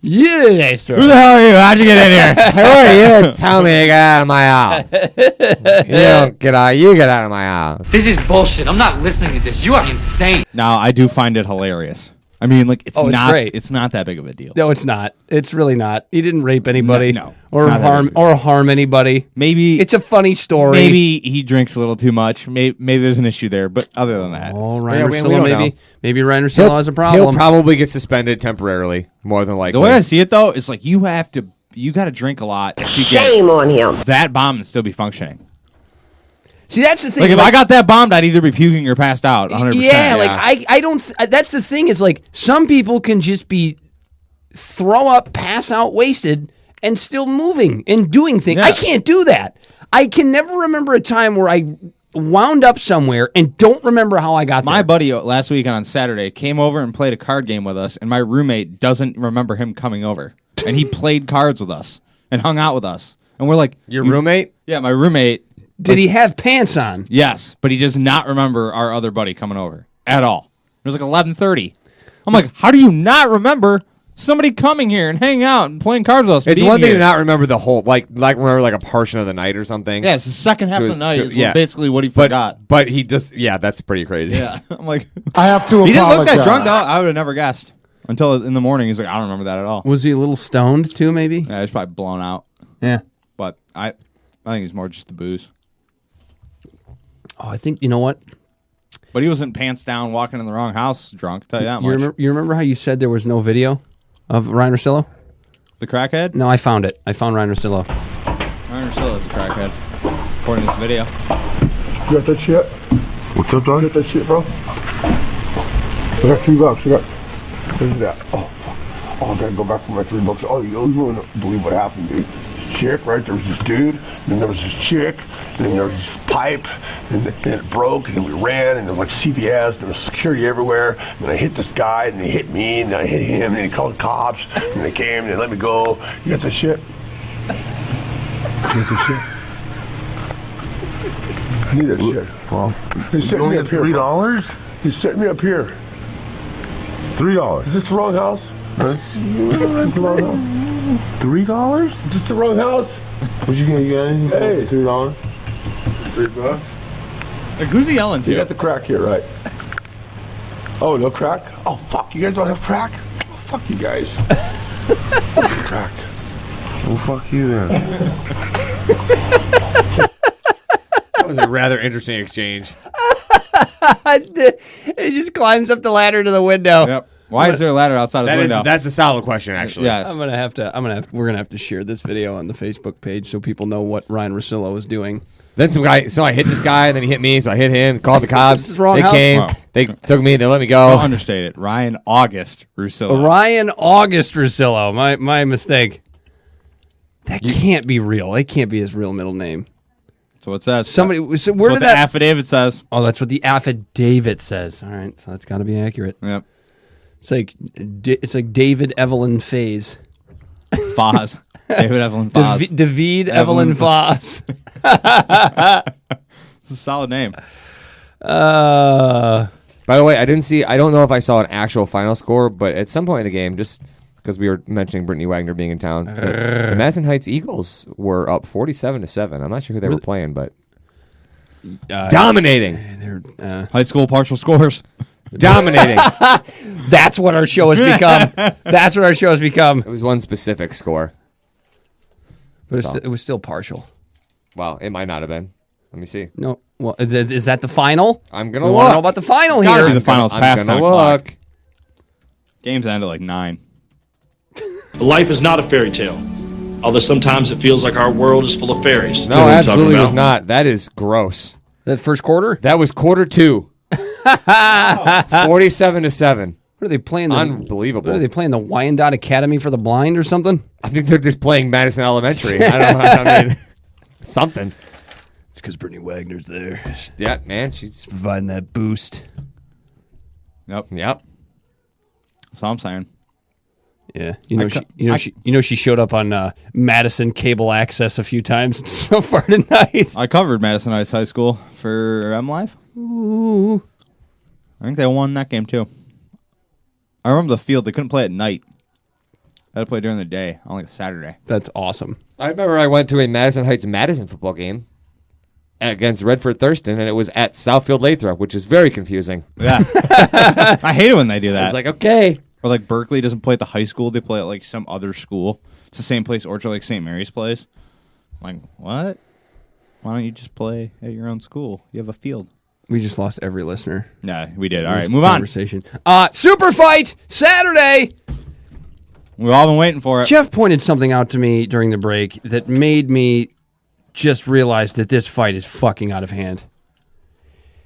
You next door. Who the hell are you? How'd you get in here? Who are you? Tell me to get out of my house. You don't get out. You get out of my house. This is bullshit. I'm not listening to this. You are insane. Now I do find it hilarious. I mean, like it's not. Great. It's not that big of a deal. No, it's not. It's really not. He didn't rape anybody. No, or harm anybody. Maybe it's a funny story. Maybe he drinks a little too much. Maybe there's an issue there. But other than that, Ryan Russillo, maybe Ryan Russillo has a problem. He'll probably get suspended temporarily, more than likely. The way I see it, though, is like you got to drink a lot. Shame on him. That bomb and still be functioning. See, that's the thing. Like if I got that bombed, I'd either be puking or passed out. 100%. Yeah, like I don't. That's the thing. Is like some people can just throw up, pass out, wasted, and still moving and doing things. Yeah. I can't do that. I can never remember a time where I wound up somewhere and don't remember how I got there. My buddy last week on Saturday came over and played a card game with us, and my roommate doesn't remember him coming over, and he played cards with us and hung out with us, and we're like, "Your roommate?" Yeah, my roommate. Did he have pants on? Yes, but he does not remember our other buddy coming over at all. It was like 11:30. I'm like, how do you not remember somebody coming here and hanging out and playing cards with us? It's one thing to not remember the whole, like remember like a portion of the night or something. Yeah, it's the second half of the night. Is yeah. basically what he forgot. But he just, that's pretty crazy. Yeah, I'm like, I have to he apologize. didn't look that drunk though. I would have never guessed until in the morning. He's like, I don't remember that at all. Was he a little stoned too? Maybe. Yeah, he's probably blown out. Yeah, but I think it's more just the booze. Oh, I think you know what. But he wasn't pants down, walking in the wrong house, drunk. I'll tell you that much. You remember how you said there was no video of Ryan Russillo? The crackhead? No, I found it. I found Ryan Russillo. Ryan Russillo's a crackhead, according to this video. You got that shit? What's up, dog? You got that shit, bro? I got $3. Where's that? Oh, fuck. Oh, I gotta go back for my $3. Oh, you wouldn't believe what happened, dude. Chick, right? There was this dude, then there was this chick, and then there was this pipe, and then it broke, and then we ran, and there was like CVS, there was security everywhere, and then I hit this guy, and he hit me, and I hit him, and he called the cops, and they came, and they let me go. You got that shit? You got that shit? I need that shit. Well, He's setting me up here. $3? He's setting me up here. $3. Is this the wrong house? Huh? Is this the wrong house? $3? Is this the wrong house? What you gonna get? Hey. $3? $3? Like, who's he yelling to? You got the crack here, right? Oh, no crack? Oh, fuck, you guys don't have crack? Oh, fuck you guys. Crack. Well, fuck you then. That was a rather interesting exchange. He just climbs up the ladder to the window. Yep. Why is there a ladder outside of the window? That's a solid question, actually. Yes. We're gonna have to share this video on the Facebook page so people know what Ryan Russillo is doing. Then so I hit this guy, and then he hit me, so I hit him, called the cops. This is wrong they house. came, Wow. they took me, they let me go. Don't understate it. Ryan August Russillo. Ryan August Russillo. My mistake. That can't be real. That can't be his real middle name. So what's that? Somebody. So That's where what did the that affidavit says? Oh, that's what the affidavit says. All right, so that's got to be accurate. Yep. It's like David Evelyn Faze. Foz. David Evelyn Foz. David Evelyn Foz. It's a solid name. By the way, I don't know if I saw an actual final score, but at some point in the game, just because we were mentioning Brittany Wagner being in town, the Madison Heights Eagles were up 47-7. I'm not sure who they were playing, but dominating. They're High school partial scores. Dominating. That's what our show has become. That's what our show has become. It was one specific score. But it was still partial. Well, it might not have been. Let me see. No. Well, is that the final? I'm going to look. look. Know about the final It's gotta here. be the finals past I'm 9 going to o'clock. look. Games end at like 9. Life is not a fairy tale, although sometimes it feels like our world is full of fairies. No, absolutely was not. That is gross. That first quarter? That was quarter 2. 47-7. What are they playing? Unbelievable. What are they playing? The Wyandotte Academy for the Blind or something? I think they're just playing Madison Elementary. I mean, something. It's because Brittany Wagner's there. Yeah, man. She's providing that boost. Yep. Yep. That's all I'm saying. Yeah, she showed up on Madison Cable Access a few times so far tonight. I covered Madison Heights High School for MLive. Ooh. I think they won that game too. I remember the field; they couldn't play at night. They had to play during the day on like a Saturday. That's awesome. I remember I went to a Madison Heights Madison football game against Redford Thurston, and it was at Southfield Lathrop, which is very confusing. Yeah, I hate it when they do that. It's like, okay. Or like Berkeley doesn't play at the high school; they play at like some other school. It's the same place Orchard Lake St. Mary's plays. Like, what? Why don't you just play at your own school? You have a field. We just lost every listener. Yeah, we did. All right, move on. Super fight Saturday. We've all been waiting for it. Geoff pointed something out to me during the break that made me just realize that this fight is fucking out of hand.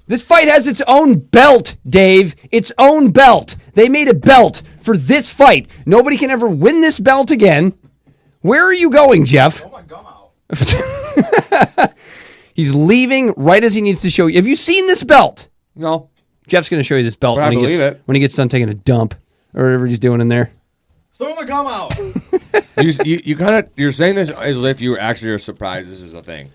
This fight has its own belt, Dave. Its own belt. They made a belt for this fight. Nobody can ever win this belt again. Where are you going, Geoff? Oh my gum out. He's leaving right as he needs to show you. Have you seen this belt? No. Geoff's going to show you this belt But when he gets done taking a dump or whatever he's doing in there. Throw my gum out. You're saying this as if you actually are surprised this is a thing.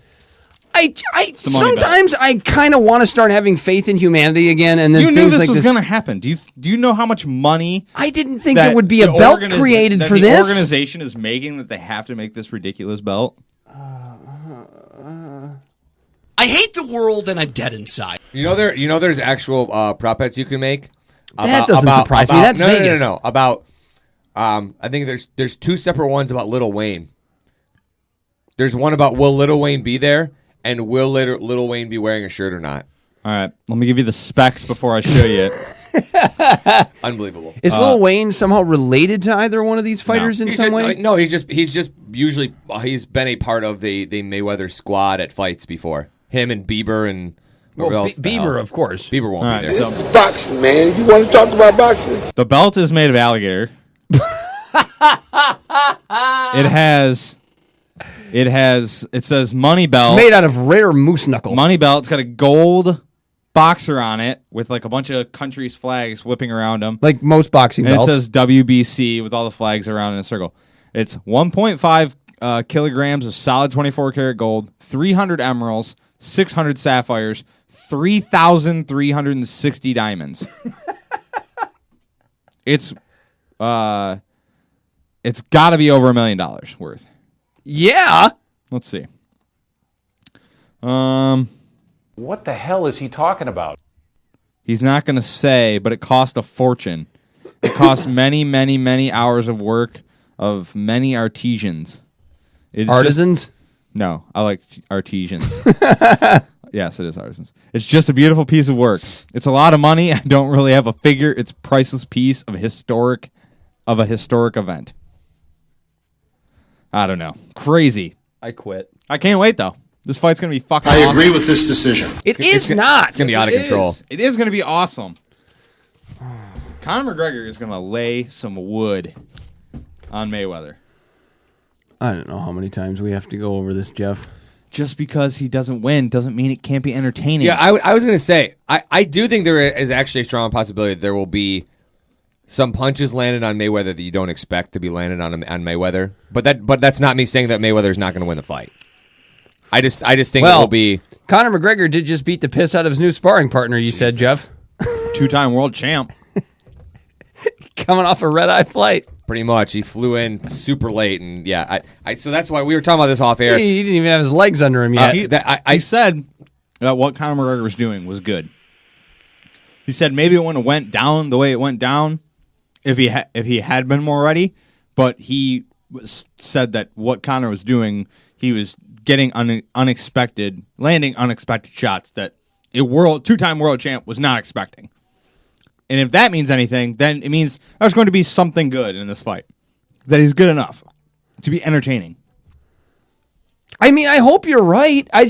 I sometimes I kind of want to start having faith in humanity again, and then you knew things this like was going to happen. Do you know how much money? I didn't think there would be a belt created for the this. Organization is making that they have to make this ridiculous belt. I hate the world and I'm dead inside. There's actual prop bets you can make. That doesn't surprise me. That's Vegas. No. About I think there's two separate ones about Lil Wayne. There's one about will Lil Wayne be there, and will Lil Wayne be wearing a shirt or not. All right, let me give you the specs before I show you it. Unbelievable. Is Lil Wayne somehow related to either one of these fighters in some way? No, he's just usually he's been a part of the Mayweather squad at fights before. Him and Bieber and Bieber, of course. Bieber won't be there. This is boxing, man. You want to talk about boxing? The belt is made of alligator. It says money belt. It's made out of rare moose knuckle. Money belt. It's got a gold boxer on it with like a bunch of countries' flags whipping around them. Like most boxing belts. belts. And it says WBC with all the flags around in a circle. It's 1.5 kilograms of solid 24-karat gold, 300 emeralds, 600 sapphires, 3,360 diamonds. It's got to be over $1 million worth. Yeah. Let's see. What the hell is he talking about? He's not going to say, but it cost a fortune. It cost many, many, many hours of work of many artisans. Artisans? No, I like artisans. Yes, it is artisans. It's just a beautiful piece of work. It's a lot of money. I don't really have a figure. It's a priceless piece of a historic event. I don't know. Crazy. I quit. I can't wait, though. This fight's going to be fucking I awesome. agree with this decision. It's not. It's going to be out of control. It is going to be awesome. Conor McGregor is going to lay some wood on Mayweather. I don't know how many times we have to go over this, Geoff. Just because he doesn't win doesn't mean it can't be entertaining. Yeah, I was going to say, I do think there is actually a strong possibility that there will be some punches landed on Mayweather that you don't expect to be landed on Mayweather. But that's not me saying that Mayweather's not going to win the fight. I just think it will be. Conor McGregor did just beat the piss out of his new sparring partner, you said, Geoff. 2-time world champ. Coming off a red-eye flight. Pretty much. He flew in super late, and yeah, so that's why we were talking about this off air. He didn't even have his legs under him yet. He said that what Conor McGregor was doing was good. He said maybe it wouldn't have went down the way it went down if he had been more ready, but he said that what Conor was doing, he was getting landing unexpected shots that a 2-time world champ was not expecting. And if that means anything, then it means there's going to be something good in this fight. That he's good enough to be entertaining. I mean, I hope you're right. I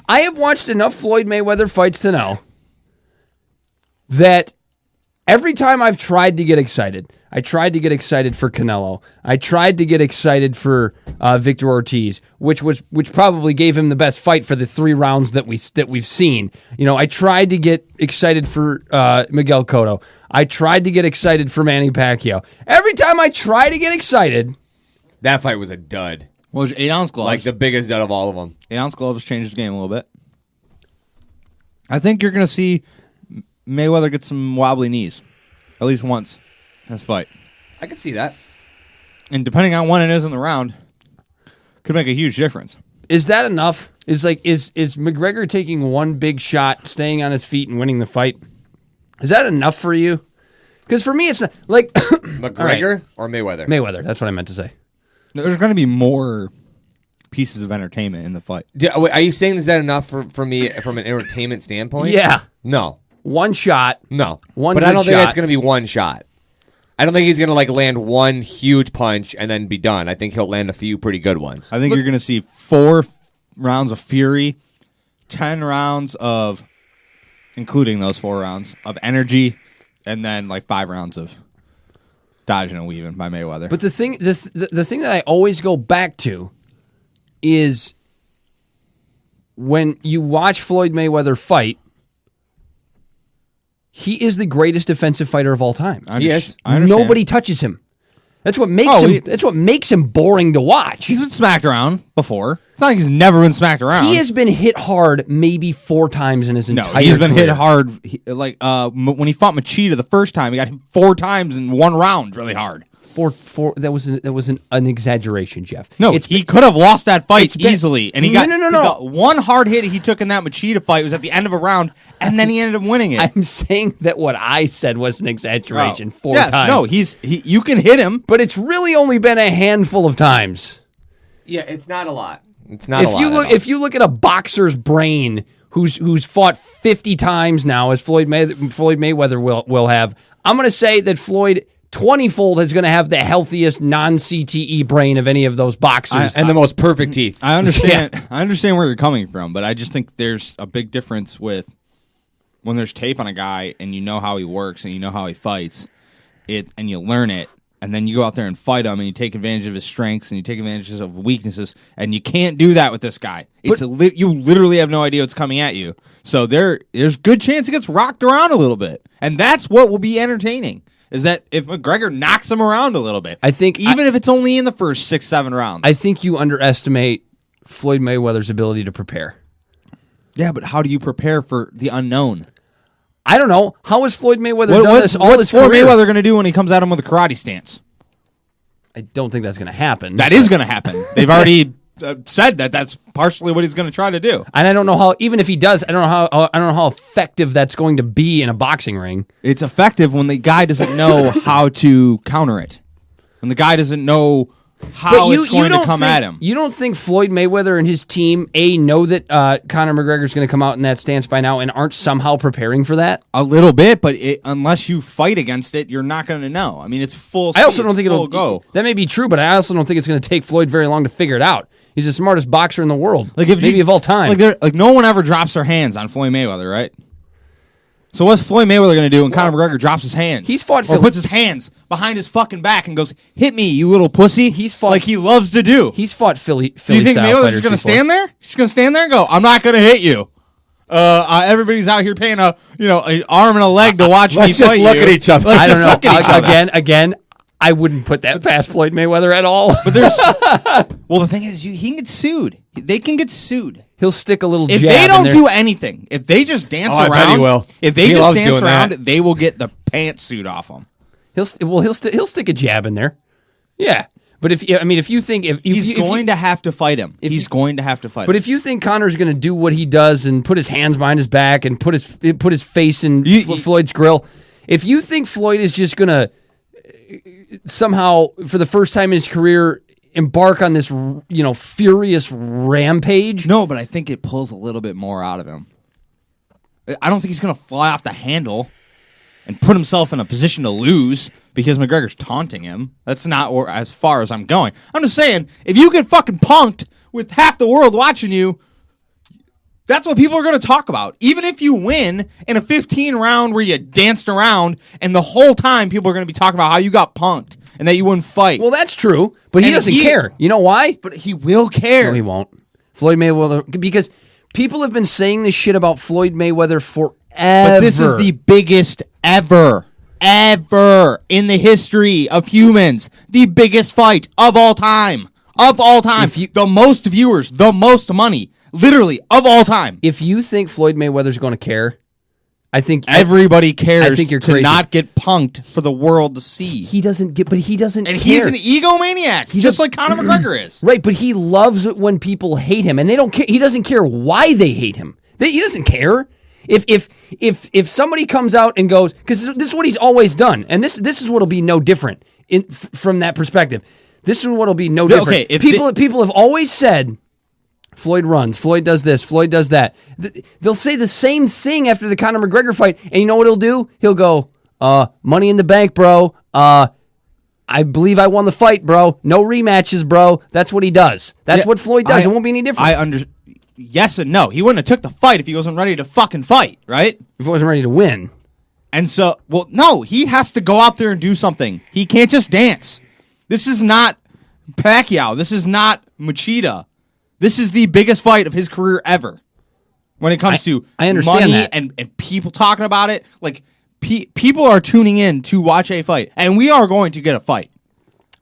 have watched enough Floyd Mayweather fights to know that Every time I've tried to get excited, I tried to get excited for Canelo. I tried to get excited for Victor Ortiz, which probably gave him the best fight for the 3 rounds that we've seen. I tried to get excited for Miguel Cotto. I tried to get excited for Manny Pacquiao. Every time I try to get excited, that fight was a dud. Well, it was 8-ounce gloves. Like the biggest dud of all of them. 8-ounce gloves changed the game a little bit. I think you're going to see Mayweather get some wobbly knees, at least once in this fight. I could see that. And depending on when it is in the round, could make a huge difference. Is that enough? Is McGregor taking one big shot, staying on his feet, and winning the fight? Is that enough for you? Because for me, it's not like McGregor or Mayweather. Mayweather. That's what I meant to say. There's going to be more pieces of entertainment in the fight. Are you saying is that enough for me from an entertainment standpoint? Yeah. No. One shot. No. One. But good I don't think shot. that's going to be one shot. I don't think he's going to land one huge punch and then be done. I think he'll land a few pretty good ones. I think you're going to see 4 rounds of fury, 10 rounds of, including those 4 rounds, of energy, and then 5 rounds of dodging and weaving by Mayweather. But the thing that I always go back to is when you watch Floyd Mayweather fight, he is the greatest defensive fighter of all time. Yes, I understand. Nobody touches him. That's what makes him. That's what makes him boring to watch. He's been smacked around before. It's not like he's never been smacked around. He has been hit hard maybe 4 times in his entire career. He's been hit hard. When he fought Machida the first time, he got hit 4 times in 1 round really hard. Four. That was an exaggeration, Jeff. No, he could have lost that fight easily, and he got the one hard hit he took in that Machida fight was at the end of a round, and then he ended up winning it. I'm saying that what I said was an exaggeration. 4 yes, times. No, you can hit him, but it's really only been a handful of times. Yeah, it's not a lot. It's not a lot. If you look at a boxer's brain who's fought 50 times now, as Floyd Mayweather will have, I'm going to say that Floyd 20-fold is going to have the healthiest non-CTE brain of any of those boxers. And the most perfect teeth. I understand. Yeah. I understand where you're coming from, but I just think there's a big difference with when there's tape on a guy and you know how he works and you know how he fights, and you learn it, and then you go out there and fight him and you take advantage of his strengths and you take advantage of weaknesses, and you can't do that with this guy. You literally have no idea what's coming at you. So there's good chance he gets rocked around a little bit, and that's what will be entertaining. Is that if McGregor knocks him around a little bit? I think even if it's only in the first 6-7 rounds. I think you underestimate Floyd Mayweather's ability to prepare. Yeah, but how do you prepare for the unknown? I don't know. How has Floyd Mayweather done this all his Floyd career? Mayweather going to do when he comes at him with a karate stance? I don't think that's going to happen. That is going to happen. They've already said that that's partially what he's going to try to do. And I don't know how. Even if he does, I don't know how effective that's going to be in a boxing ring. It's effective when the guy doesn't know how to counter it. When the guy doesn't know how it's going to come at him. You don't think Floyd Mayweather and his team know that Conor McGregor is going to come out in that stance by now and aren't somehow preparing for that? A little bit, but unless you fight against it, you're not going to know. I mean, it's full speed. I also don't think it'll go. That may be true, but I also don't think it's going to take Floyd very long to figure it out. He's the smartest boxer in the world, maybe of all time. No one ever drops their hands on Floyd Mayweather, right? So what's Floyd Mayweather going to do when Conor McGregor drops his hands? He's fought or puts his hands behind his fucking back and goes, "Hit me, you little pussy." He's fought like he loves to do. He's fought Philly. Do you think Mayweather's just going to stand there? He's going to stand there and go, "I'm not going to hit you." Everybody's out here paying an arm and a leg to watch me fight you. Let's just look at each other. I don't know. Again. I wouldn't put that past Floyd Mayweather at all. But well, the thing is, he can get sued. They can get sued. He'll stick a little jab. If they don't do anything, if they just dance around, I bet he will. If they just dance around, they will get the pantsuit off him. He'll stick a jab in there. Yeah, but if you think he's going to have to fight him, he's going to have to fight him. But if you think Conor's going to do what he does and put his hands behind his back and put his face in Floyd's grill, if you think Floyd is just going to somehow, for the first time in his career, embark on this, furious rampage. No, but I think it pulls a little bit more out of him. I don't think he's going to fly off the handle and put himself in a position to lose because McGregor's taunting him. That's not as far as I'm going. I'm just saying, if you get fucking punked with half the world watching you, That's what people are going to talk about. Even if you win in a 15 round where you danced around, and the whole time people are going to be talking about how you got punked and that you wouldn't fight. Well, that's true, but he doesn't care. You know why? But he will care. No, he won't. Floyd Mayweather, because people have been saying this shit about Floyd Mayweather forever. But this is the biggest ever in the history of humans. The biggest fight of all time. The most viewers, the most money. Literally, of all time. If you think Floyd Mayweather's going to care, I think everybody cares. I think you're to crazy. Not get punked for the world to see. He doesn't care. And he's an egomaniac, just like Conor McGregor is. Right, but he loves it when people hate him, and they don't care. He doesn't care why they hate him. He doesn't care. If somebody comes out and goes, because this is what he's always done, and this is what'll be no different from that perspective. This is what'll be no different. Okay, people have always said, Floyd runs, Floyd does this, Floyd does that. They'll say the same thing after the Conor McGregor fight, and you know what he'll do? He'll go, money in the bank, bro. I believe I won the fight, bro. No rematches, bro. That's what he does. That's what Floyd does. It won't be any different. Yes and no. He wouldn't have took the fight if he wasn't ready to fucking fight, right? If he wasn't ready to win. And so, no, he has to go out there and do something. He can't just dance. This is not Pacquiao. This is not Machida. This is the biggest fight of his career ever. When it comes to I understand money that. and people talking about it, like people are tuning in to watch a fight, and we are going to get a fight.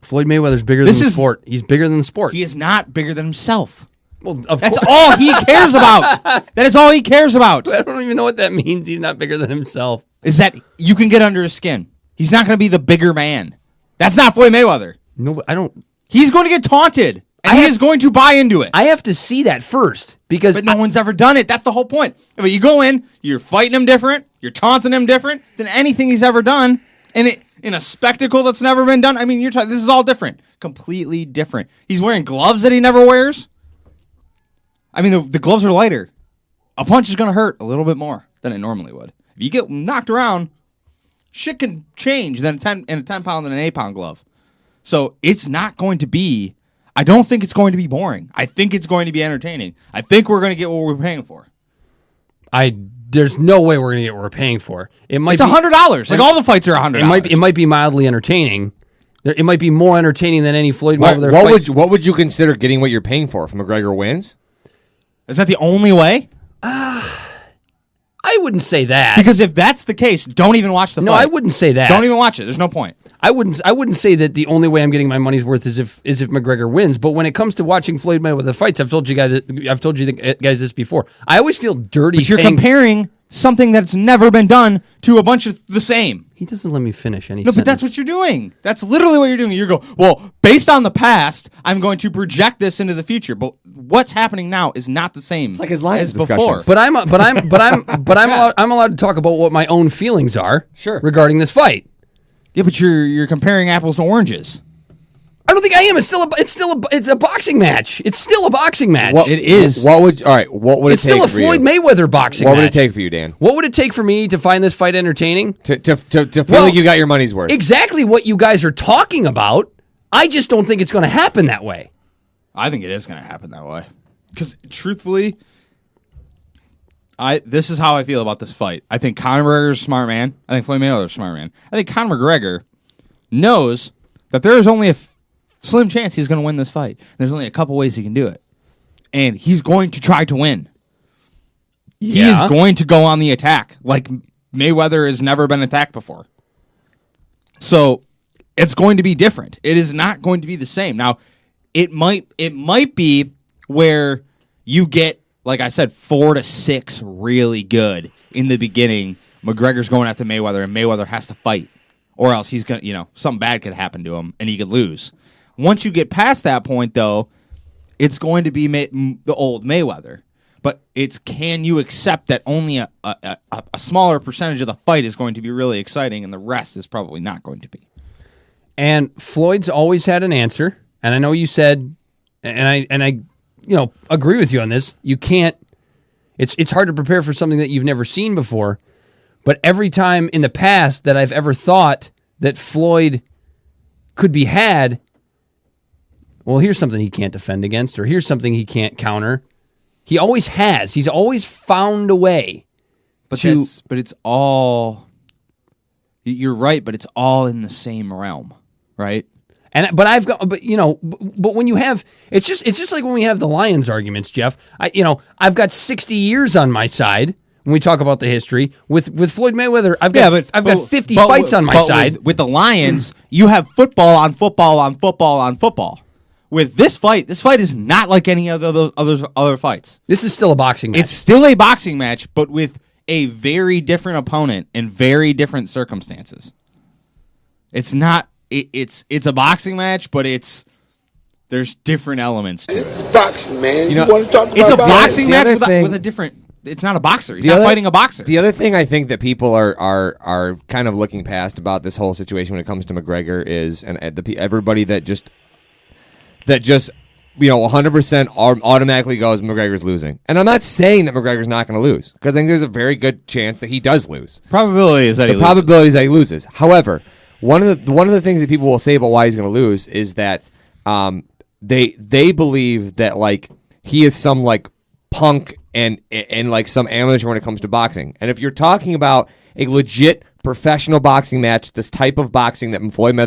Floyd Mayweather's bigger than the sport. He's bigger than the sport. He is not bigger than himself. Well, that's all he cares about. That is all he cares about. I don't even know what that means. He's not bigger than himself. Is that you can get under his skin. He's not going to be the bigger man. That's not Floyd Mayweather. No, but I don't. He's going to get taunted, and he is going to buy into it. I have to see that first but no one's ever done it. That's the whole point. But you go in, you're fighting him different, you're taunting him different than anything he's ever done, and in a spectacle that's never been done. I mean, this is all different, completely different. He's wearing gloves that he never wears. I mean, the gloves are lighter. A punch is going to hurt a little bit more than it normally would. If you get knocked around, shit can change than in a 10-pound than an 8-pound glove. So it's not going to be. I don't think it's going to be boring. I think it's going to be entertaining. I think we're going to get what we're paying for. There's no way we're going to get what we're paying for. It's $100. Like all the fights are $100. It might be mildly entertaining. It might be more entertaining than any Floyd Mayweather fight. What would you consider getting what you're paying for if McGregor wins? Is that the only way? I wouldn't say that. Because if that's the case, don't even watch the fight. No, I wouldn't say that. Don't even watch it. There's no point. I wouldn't say that the only way I'm getting my money's worth is if McGregor wins. But when it comes to watching Floyd Mayweather fights, I've told you guys this before. I always feel dirty. But you're comparing something that's never been done to a bunch of the same. He doesn't let me finish any. No, but that's what you're doing. That's literally what you're doing. You're going, well, based on the past, I'm going to project this into the future. But what's happening now is not the same. It's like his life as before. But I'm allowed to talk about what my own feelings are regarding this fight. Yeah, but you're comparing apples to oranges. I don't think I am. It's a boxing match. It's still a boxing match. It is. What would it take for you? It's still a Floyd Mayweather boxing match. What would it take for you, Dan? What would it take for me to find this fight entertaining? To feel like you got your money's worth. Exactly what you guys are talking about. I just don't think it's going to happen that way. I think it is going to happen that way. Because truthfully, this is how I feel about this fight. I think Conor McGregor's a smart man. I think Floyd Mayweather's a smart man. I think Conor McGregor knows that there is only a slim chance he's going to win this fight. There's only a couple ways he can do it. And he's going to try to win. Yeah. He is going to go on the attack like Mayweather has never been attacked before. So it's going to be different. It is not going to be the same. Now, it might be where you get, like I said, 4 to 6 really good in the beginning. McGregor's going after Mayweather, and Mayweather has to fight. Or else he's going to, something bad could happen to him, and he could lose. Once you get past that point, though, it's going to be the old Mayweather. But can you accept that only a smaller percentage of the fight is going to be really exciting, and the rest is probably not going to be? And Floyd's always had an answer, and I know you said, and I agree with you on this. You can't. It's hard to prepare for something that you've never seen before. But every time in the past that I've ever thought that Floyd could be had, well, here's something he can't defend against, or here's something he can't counter. He always has. He's always found a way. But it's all. You're right, but it's all in the same realm, right? But when you have, it's just like when we have the Lions arguments, Jeff. I've got 60 years on my side when we talk about the history with Floyd Mayweather. I've got 50 fights on my side. With the Lions, you have football on football on football on football. With this fight is not like any of those other fights. This is still a boxing match. It's still a boxing match, but with a very different opponent and very different circumstances. It's not. It's a boxing match, but there's different elements to it. It's boxing, man. You want to talk about it's a boxing match thing, with a different. It's not a boxer. He's not fighting a boxer. The other thing I think that people are kind of looking past about this whole situation when it comes to McGregor is, and everybody that just 100% automatically goes McGregor's losing. And I'm not saying that McGregor's not going to lose, because I think there's a very good chance that he does lose. Probability is that he loses. However, one of the things that people will say about why he's going to lose is that they believe that like he is some like punk and like some amateur when it comes to boxing. And if you're talking about a legit professional boxing match, this type of boxing that Floyd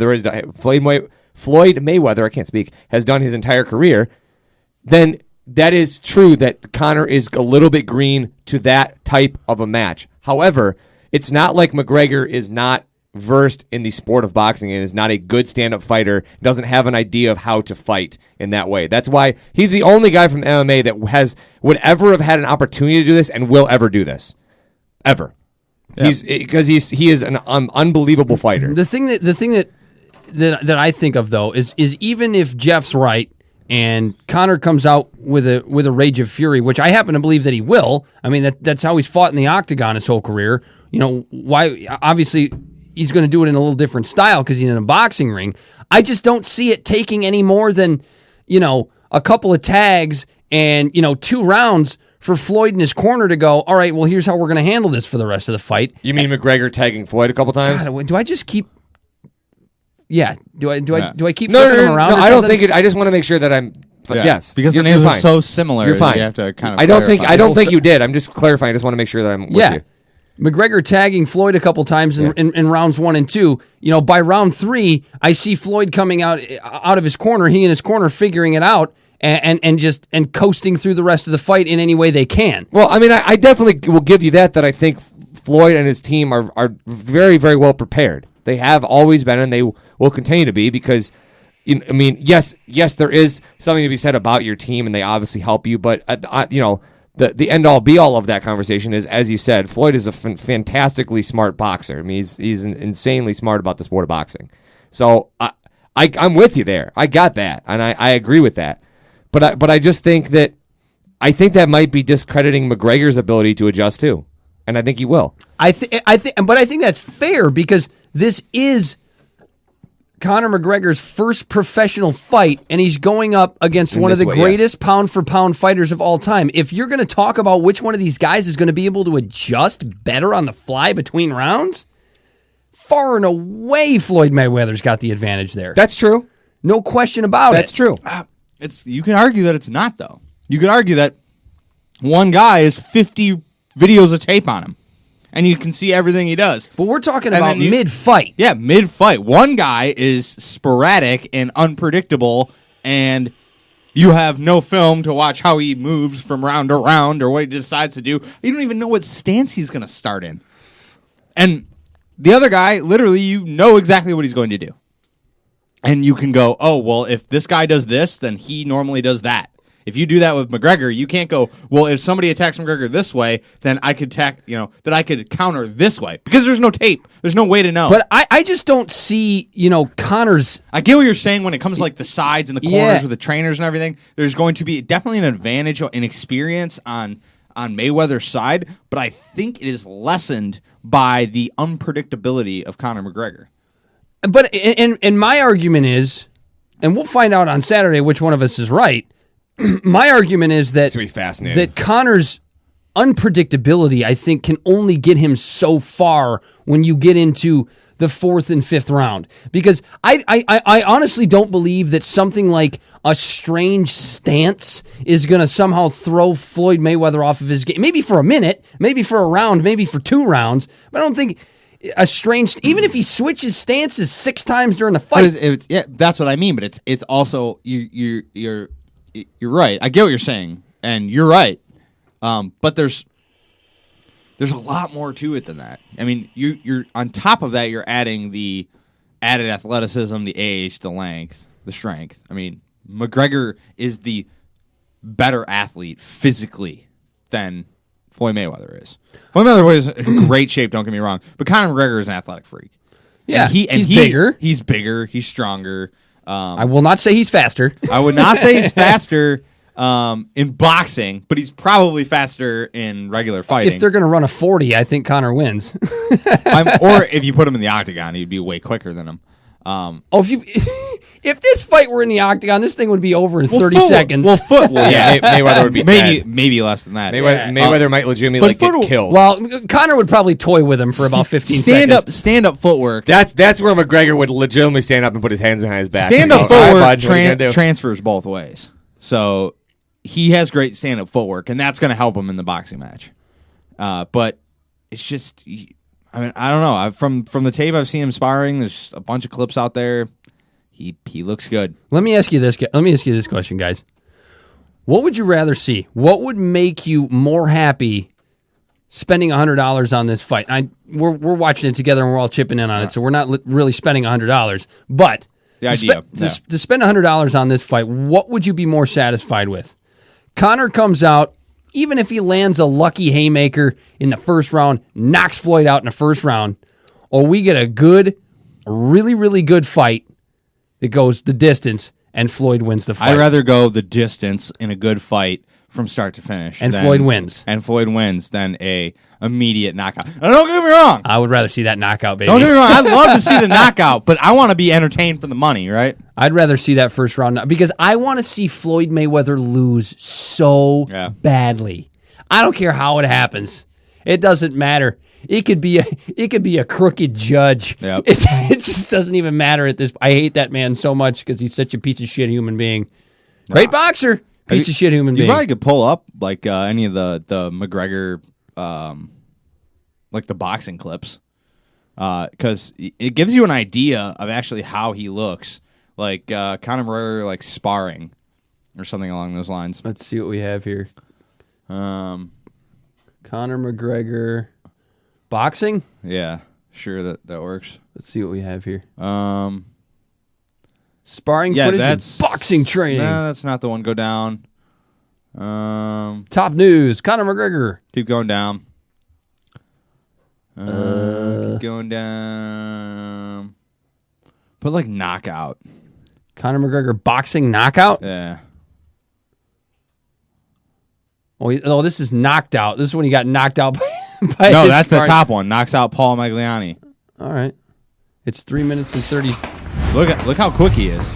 Mayweather, I can't speak, has done his entire career, then that is true that Conor is a little bit green to that type of a match. However, it's not like McGregor is not versed in the sport of boxing and is not a good stand-up fighter, doesn't have an idea of how to fight in that way. That's why he's the only guy from MMA that would ever have had an opportunity to do this and will ever do this. Ever. Yeah. He is an unbelievable fighter. The thing that I think of though is even if Jeff's right and Conor comes out with a rage of fury, which I happen to believe that he will. I mean that's how he's fought in the octagon his whole career. Why? Obviously, he's going to do it in a little different style because he's in a boxing ring. I just don't see it taking any more than a couple of tags and 2 rounds for Floyd in his corner to go, all right, well, here's how we're going to handle this for the rest of the fight. You mean McGregor tagging Floyd a couple times? God, do I just keep... Yeah. Do I keep no, flipping them around? No, I don't think it... I just want to make sure that I'm... Yeah. Yes. Because the names are so similar. You're fine. You have to kind of I don't think you did. I'm just clarifying. I just want to make sure that I'm with you. McGregor tagging Floyd a couple times in rounds 1 and 2. By round 3, I see Floyd coming out of his corner, he in his corner figuring it out and coasting through the rest of the fight in any way they can. Well, I mean, I definitely will give you that I think Floyd and his team are very, very well prepared. They have always been, and they will continue to be, because, I mean, yes, there is something to be said about your team, and they obviously help you, but, the end-all, be-all of that conversation is, as you said, Floyd is a fantastically smart boxer. I mean, he's insanely smart about the sport of boxing. So I'm with you there. I got that, and I agree with that. But I just think that might be discrediting McGregor's ability to adjust too, and I think he will. I think that's fair because this is Conor McGregor's first professional fight, and he's going up against one of the greatest pound-for-pound fighters of all time. If you're going to talk about which one of these guys is going to be able to adjust better on the fly between rounds, far and away Floyd Mayweather's got the advantage there. That's true. No question about it. That's true. You can argue that it's not, though. You could argue that one guy has 50 videos of tape on him, and you can see everything he does. But we're talking about mid-fight. Yeah, mid-fight. One guy is sporadic and unpredictable, and you have no film to watch how he moves from round to round or what he decides to do. You don't even know what stance he's going to start in. And the other guy, literally, you know exactly what he's going to do. And you can go, oh, well, if this guy does this, then he normally does that. If you do that with McGregor, you can't go, well, if somebody attacks McGregor this way, then I could that I could counter this way. Because there's no tape. There's no way to know. But I just don't see, Conor's... I get what you're saying when it comes to like the sides and the corners with the trainers and everything. There's going to be definitely an advantage and experience on Mayweather's side, but I think it is lessened by the unpredictability of Conor McGregor. But and my argument is, and we'll find out on Saturday which one of us is right. My argument is that Conor's unpredictability, I think, can only get him so far when you get into the 4th and 5th round. Because I honestly don't believe that something like a strange stance is going to somehow throw Floyd Mayweather off of his game. Maybe for a minute, maybe for a round, maybe for 2 rounds. But I don't think a strange, even if he switches stances 6 times during the fight. Yeah, that's what I mean. But it's also you're right. I get what you're saying, and you're right. But there's a lot more to it than that. I mean, you're on top of that, you're adding the added athleticism, the age, the length, the strength. I mean, McGregor is the better athlete physically than Floyd Mayweather is. Floyd Mayweather is in great shape, don't get me wrong, but Conor McGregor is an athletic freak. Yeah, he's bigger. He's bigger. He's stronger. I will not say he's faster. I would not say he's faster in boxing, but he's probably faster in regular fighting. If they're going to run a 40, I think Conor wins. Or if you put him in the octagon, he'd be way quicker than him. If this fight were in the octagon, this thing would be over in 30 seconds. Mayweather would be maybe less than that. Mayweather might legitimately get killed. Well, Conor would probably toy with him for about 15 seconds. Stand up footwork. That's where McGregor would legitimately stand up and put his hands behind his back. Stand up footwork transfers both ways. So he has great stand up footwork, and that's going to help him in the boxing match. But it's just, I mean, I don't know. From the tape I've seen him sparring, there's a bunch of clips out there. He looks good. Let me ask you this question, guys. What would you rather see? What would make you more happy spending $100 on this fight? We're watching it together and we're all chipping in on it, so we're not really spending $100. But the idea to spend $100 on this fight, what would you be more satisfied with? Conor comes out, even if he lands a lucky haymaker in the first round, knocks Floyd out in the first round, or we get a really, really good fight that goes the distance, and Floyd wins the fight. I'd rather go the distance in a good fight from start to finish. And Floyd wins. And Floyd wins than a immediate knockout. And don't get me wrong. I would rather see that knockout, baby. Don't get me wrong. I'd love to see the knockout, but I want to be entertained for the money, right? I'd rather see that first round because I want to see Floyd Mayweather lose so badly. I don't care how it happens. It doesn't matter. It could be a crooked judge. Yep. It just doesn't even matter at this. I hate that man so much because he's such a piece of shit human being. Great boxer, piece of shit human being. You probably could pull up like any of the McGregor, like the boxing clips, because it gives you an idea of actually how he looks. Like Conor McGregor, like sparring or something along those lines. Let's see what we have here. Conor McGregor. Boxing? Yeah, sure that works. Let's see what we have here. Sparring footage and boxing training. No, that's not the one. Go down. Top news. Conor McGregor. Keep going down. Keep going down. Put like knockout. Conor McGregor boxing knockout? Yeah. Oh, this is knocked out. This is when he got knocked out by no, that's the top one. Knocks out Paul Magliani. All right. It's 3 minutes and 30. Look how quick he is.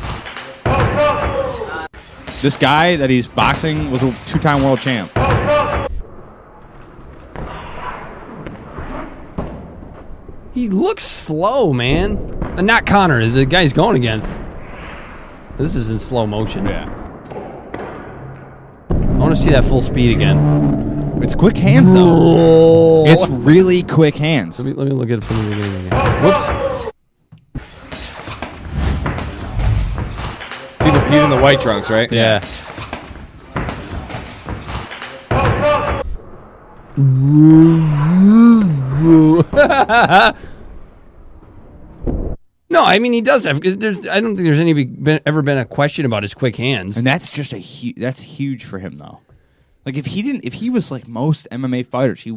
This guy that he's boxing was a 2-time world champ. He looks slow, man. And not Conor, the guy he's going against. This is in slow motion. Yeah. I want to see that full speed again. It's quick hands, though. It's really quick hands. Let me look at it from the beginning again. Whoops. See, he's in the white trunks, right? Yeah. No, I mean he does have. I don't think there's ever been a question about his quick hands, and that's just that's huge for him though. Like if he was like most MMA fighters, he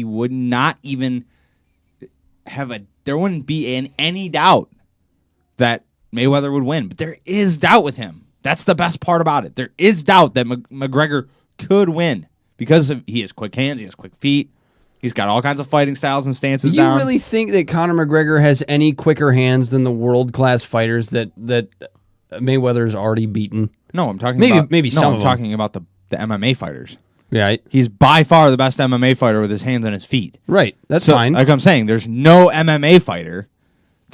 would not even have there wouldn't be any doubt that Mayweather would win. But there is doubt with him. That's the best part about it. There is doubt that McGregor could win because he has quick hands, he has quick feet. He's got all kinds of fighting styles and stances Do you down. really think that Conor McGregor has any quicker hands than the world-class fighters that Mayweather's already beaten? No, I'm talking maybe about... Maybe some I'm of talking about the MMA fighters. Right. He's by far the best MMA fighter with his hands on his feet. Right. That's fine. Like I'm saying, there's no MMA fighter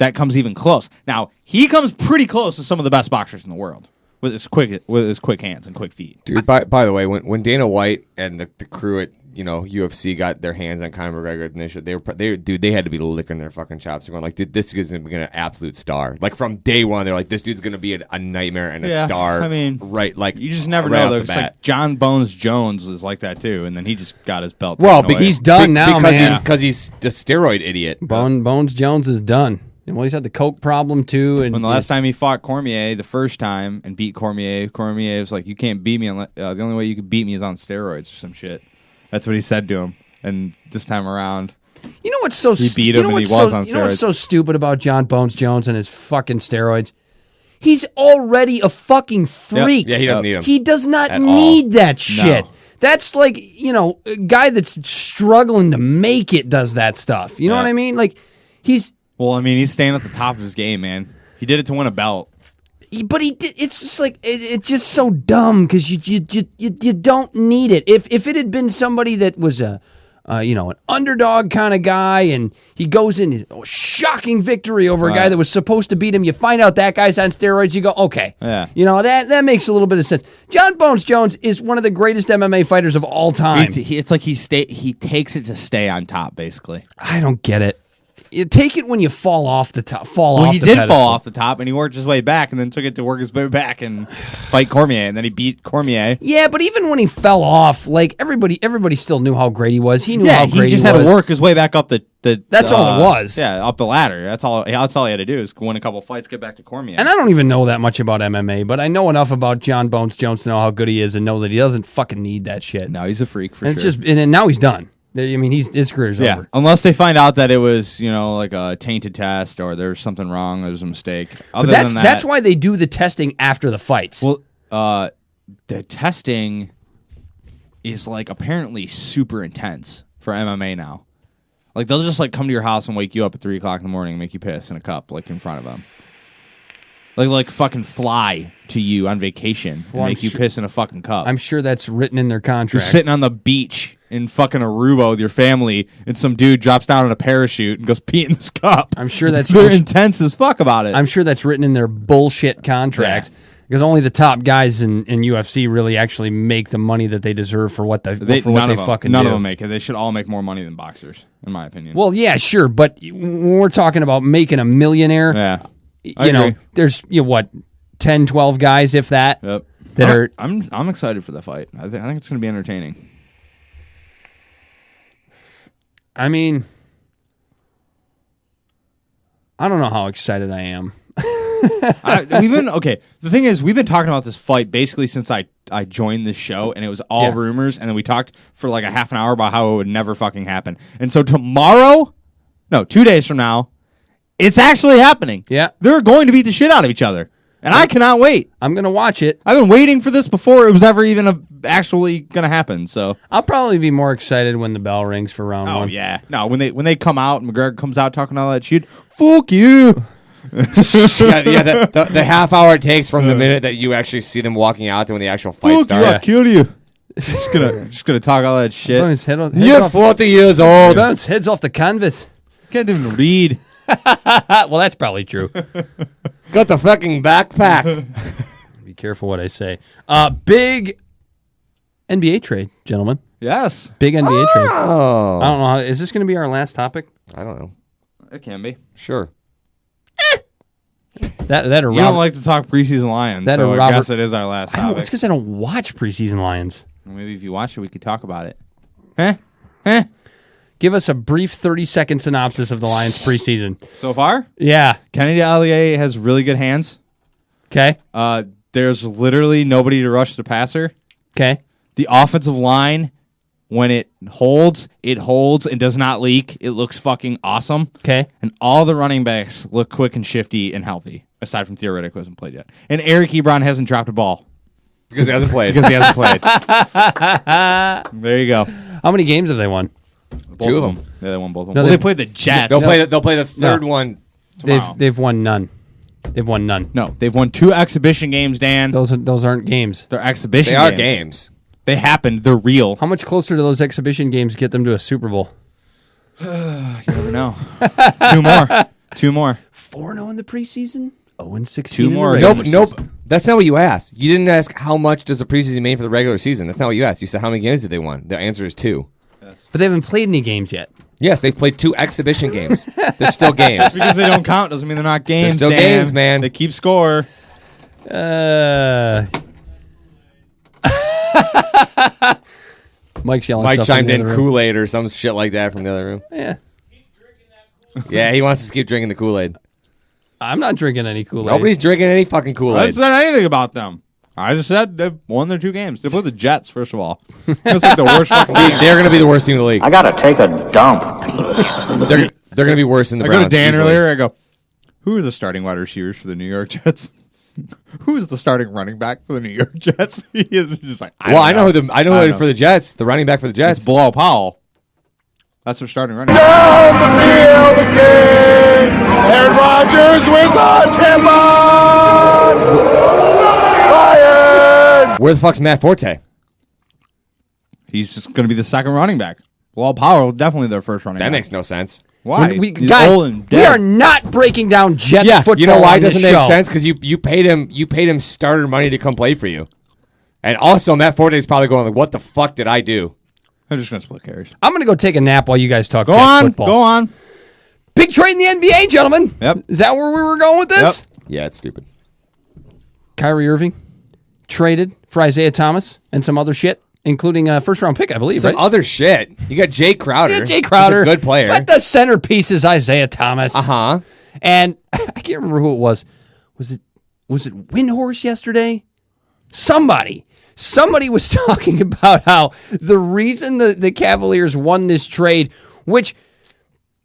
that comes even close. Now, he comes pretty close to some of the best boxers in the world with his quick hands and quick feet. Dude, by the way, when Dana White and the crew at UFC got their hands on Conor McGregor, they had to be licking their fucking chops and going like, dude, this is gonna be an absolute star. Like from day one, they're like, this dude's gonna be a nightmare and a star. I mean, right? Like you just never know. It's like John Bones Jones was like that too, and then he just got his belt. Well, he's done now, because he's a steroid idiot. Bones Jones is done. Well, he's had the coke problem too. And when the last time he fought Cormier, the first time, and beat Cormier was like, "You can't beat me unless the only way you can beat me is on steroids or some shit." That's what he said to him. And this time around, you know what's so he beat him and he was on steroids. You know what's so stupid about John Bones Jones and his fucking steroids? He's already a fucking freak. Yeah, he doesn't need them. He does not need that shit. No. That's like, a guy that's struggling to make it does that stuff. You know what I mean? Like he's. Well, I mean, he's staying at the top of his game, man. He did it to win a belt. But he did. It's just like it's just so dumb because you don't need it. If it had been somebody that was an underdog kind of guy and he goes in shocking victory over a guy that was supposed to beat him, you find out that guy's on steroids. You go, okay, that makes a little bit of sense. John Bones Jones is one of the greatest MMA fighters of all time. It's like he takes it to stay on top, basically. I don't get it. You take it when you fall off the top. He did fall off the top, and he worked his way back, and then took it to work his way back and fight Cormier, and then he beat Cormier. Yeah, but even when he fell off, like everybody still knew how great he was. He knew how great he was. He just had to work his way back up the. That's all it was. Yeah, up the ladder. That's all he had to do is win a couple fights, get back to Cormier. And I don't even know that much about MMA, but I know enough about John Bones Jones to know how good he is, and know that he doesn't fucking need that shit. No, he's a freak for and sure. And now he's done. I mean, his career's over. Unless they find out that it was, like a tainted test or there's something wrong, there was a mistake. That's why they do the testing after the fights. Well, the testing is like apparently super intense for MMA now. Like they'll just like come to your house and wake you up at 3 o'clock in the morning and make you piss in a cup like in front of them. Like fucking fly to you on vacation and make you piss in a fucking cup. I'm sure that's written in their contract. You're sitting on the beach in fucking Aruba with your family, and some dude drops down in a parachute and goes pee in this cup. I'm sure they're intense as fuck about it. I'm sure that's written in their bullshit contracts because only the top guys in UFC really actually make the money that they deserve for what they fucking do. None of them make it. They should all make more money than boxers, in my opinion. Well, yeah, sure, but when we're talking about making a millionaire, there's 10, 12 guys, if that. Yep. I'm excited for the fight. I think it's going to be entertaining. I mean, I don't know how excited I am. The thing is, we've been talking about this fight basically since I joined this show, and it was all rumors, and then we talked for like a half an hour about how it would never fucking happen. And so 2 days from now, it's actually happening. Yeah. They're going to beat the shit out of each other. And I cannot wait. I'm going to watch it. I've been waiting for this before it was ever even actually going to happen. So I'll probably be more excited when the bell rings for round 1. Oh, yeah. No, when they come out and McGregor comes out talking all that shit, fuck you. The half hour it takes from the minute that you actually see them walking out to when the actual fight starts. I'll kill you. just gonna talk all that shit. You're 40 years old. Bounce heads off the canvas. Can't even read. Well, that's probably true. Got the fucking backpack. Be careful what I say. Big NBA trade, gentlemen. Yes. Big NBA trade. Oh. I don't know. Is this going to be our last topic? I don't know. It can be. Sure. You don't like to talk preseason Lions, so I guess it is our last topic. It's because I don't watch preseason Lions. Well, maybe if you watch it, we could talk about it. Give us a brief 30-second synopsis of the Lions preseason. So far? Yeah. Kennedy Allier has really good hands. Okay. There's literally nobody to rush the passer. Okay. The offensive line, when it holds and does not leak. It looks fucking awesome. Okay. And all the running backs look quick and shifty and healthy, aside from Theoretic, who hasn't played yet. And Eric Ebron hasn't dropped a ball. Because he hasn't played. There you go. How many games have they won? Two of them. Yeah, they won both of them. No, well, they played the Jets. They'll play the third one tomorrow. They've won none. They've won none. No, they've won 2 exhibition games, Dan. Those aren't games. They're exhibition games. They are games. They happened. They're real. How much closer do those exhibition games get them to a Super Bowl? You never know. 2 more. 4-0 in the preseason. 0-16. Two more. Nope. That's not what you asked. You didn't ask how much does the preseason mean for the regular season. That's not what you asked. You said how many games did they win. The answer is 2. But they haven't played any games yet. Yes, they've played 2 exhibition games. They're still games. Just because they don't count doesn't mean they're not games. They're still games, man. They keep score. Mike's yelling. Mike stuff chimed in room. Kool-Aid or some shit like that from the other room. Yeah. Yeah, he wants us to keep drinking the Kool-Aid. I'm not drinking any Kool-Aid. Nobody's drinking any fucking I Kool-Aid. didn't say anything about them. I just said they've won their 2 games. They played the Jets, first of all. That's like the worst fucking team. They're going to be the worst team in the league. I gotta take a dump. They're going to be worse than the I Browns. go to Dan easily. earlier. I go, who are the starting wide receivers for the New York Jets? Who's the starting running back for the New York Jets? He is just like, I know who for the Jets. The running back for the Jets. It's Bilal Powell. That's their starting running back. Down the field again. Aaron Rodgers with a Lions. Where the fuck's Matt Forte? He's just going to be the second running back. Bilal Powell definitely their first running back. That makes no sense. Why? He's He's guys, old and we dead. are not breaking down Jets football. You know why it on this doesn't make show. sense? Because you paid him starter money to come play for you. And also, Matt Forte is probably going like, what the fuck did I do? I'm just going to split carries. I'm going to go take a nap while you guys talk Go Jets on. football. Go on. Big trade in the NBA, gentlemen. Yep. Is that where we were going with this? Yep. Yeah, it's stupid. Kyrie Irving traded for Isaiah Thomas and some other shit, including a first-round pick, I believe, Some right? other shit. You got Jay Crowder. Yeah, Jay Crowder. He's a good player. But the centerpiece is Isaiah Thomas. Uh-huh. And I can't remember who it was. Was it Windhorse yesterday? Somebody was talking about how the reason the Cavaliers won this trade, which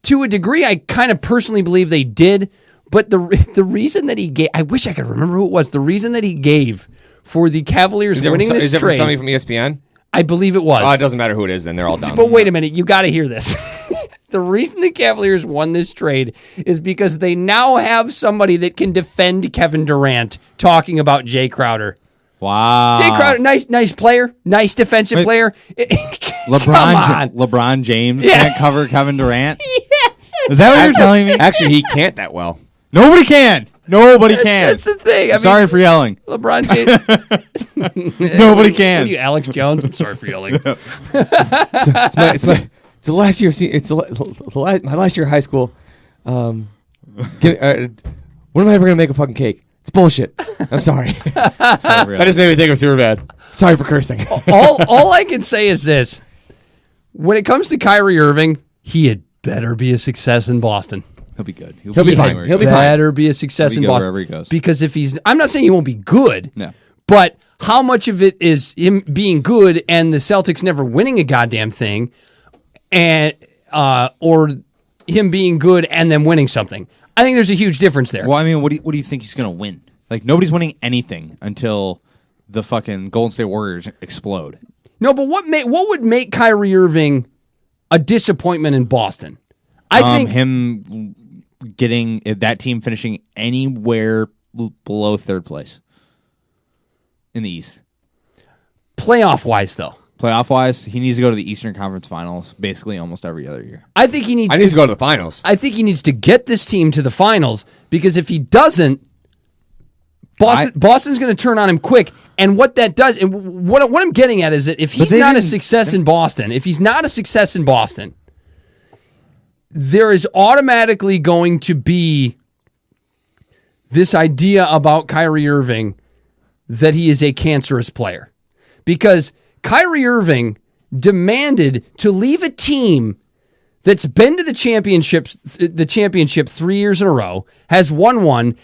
to a degree I kind of personally believe they did, but the reason that he gave, I wish I could remember who it was, the reason that he gave for the Cavaliers winning this Is it from trade. somebody from ESPN? I believe it was. Oh, it doesn't matter who it is then. They're all dumb. But wait a minute, you got to hear this. The reason the Cavaliers won this trade is because they now have somebody that can defend Kevin Durant talking about Jay Crowder. Wow. Jay Crowder, nice player, nice defensive player. LeBron James can't cover Kevin Durant? Yes. Is that what you're telling me? Actually, he can't that well. Nobody can. Nobody can. That's the thing. I'm sorry for yelling. LeBron James. Nobody can. What are you, Alex Jones? I'm sorry for yelling. It's the last year. My last year of high school. When am I ever gonna make a fucking cake? It's bullshit. I'm sorry. That just made me think of super bad. Sorry for cursing. all I can say is this: when it comes to Kyrie Irving, he had better be a success in Boston. He'll be good. He'll be fine. He'll be fine. Better be a success in Boston wherever he goes. Because if he's, I'm not saying he won't be good. No. But how much of it is him being good and the Celtics never winning a goddamn thing, and or him being good and then winning something? I think there's a huge difference there. Well, I mean, what do you think he's going to win? Like, nobody's winning anything until the fucking Golden State Warriors explode. No, but what would make Kyrie Irving a disappointment in Boston? I think him getting that team finishing anywhere below third place in the East. Playoff-wise, though. Playoff-wise, he needs to go to the Eastern Conference Finals basically almost every other year. I think he needs I need to go to the finals. I think he needs to get this team to the finals, because if he doesn't, Boston's going to turn on him quick. And what that does, and what I'm getting at is that if he's not a success in Boston, there is automatically going to be this idea about Kyrie Irving that he is a cancerous player. Because Kyrie Irving demanded to leave a team that's been to the championship 3 years in a row, has won one,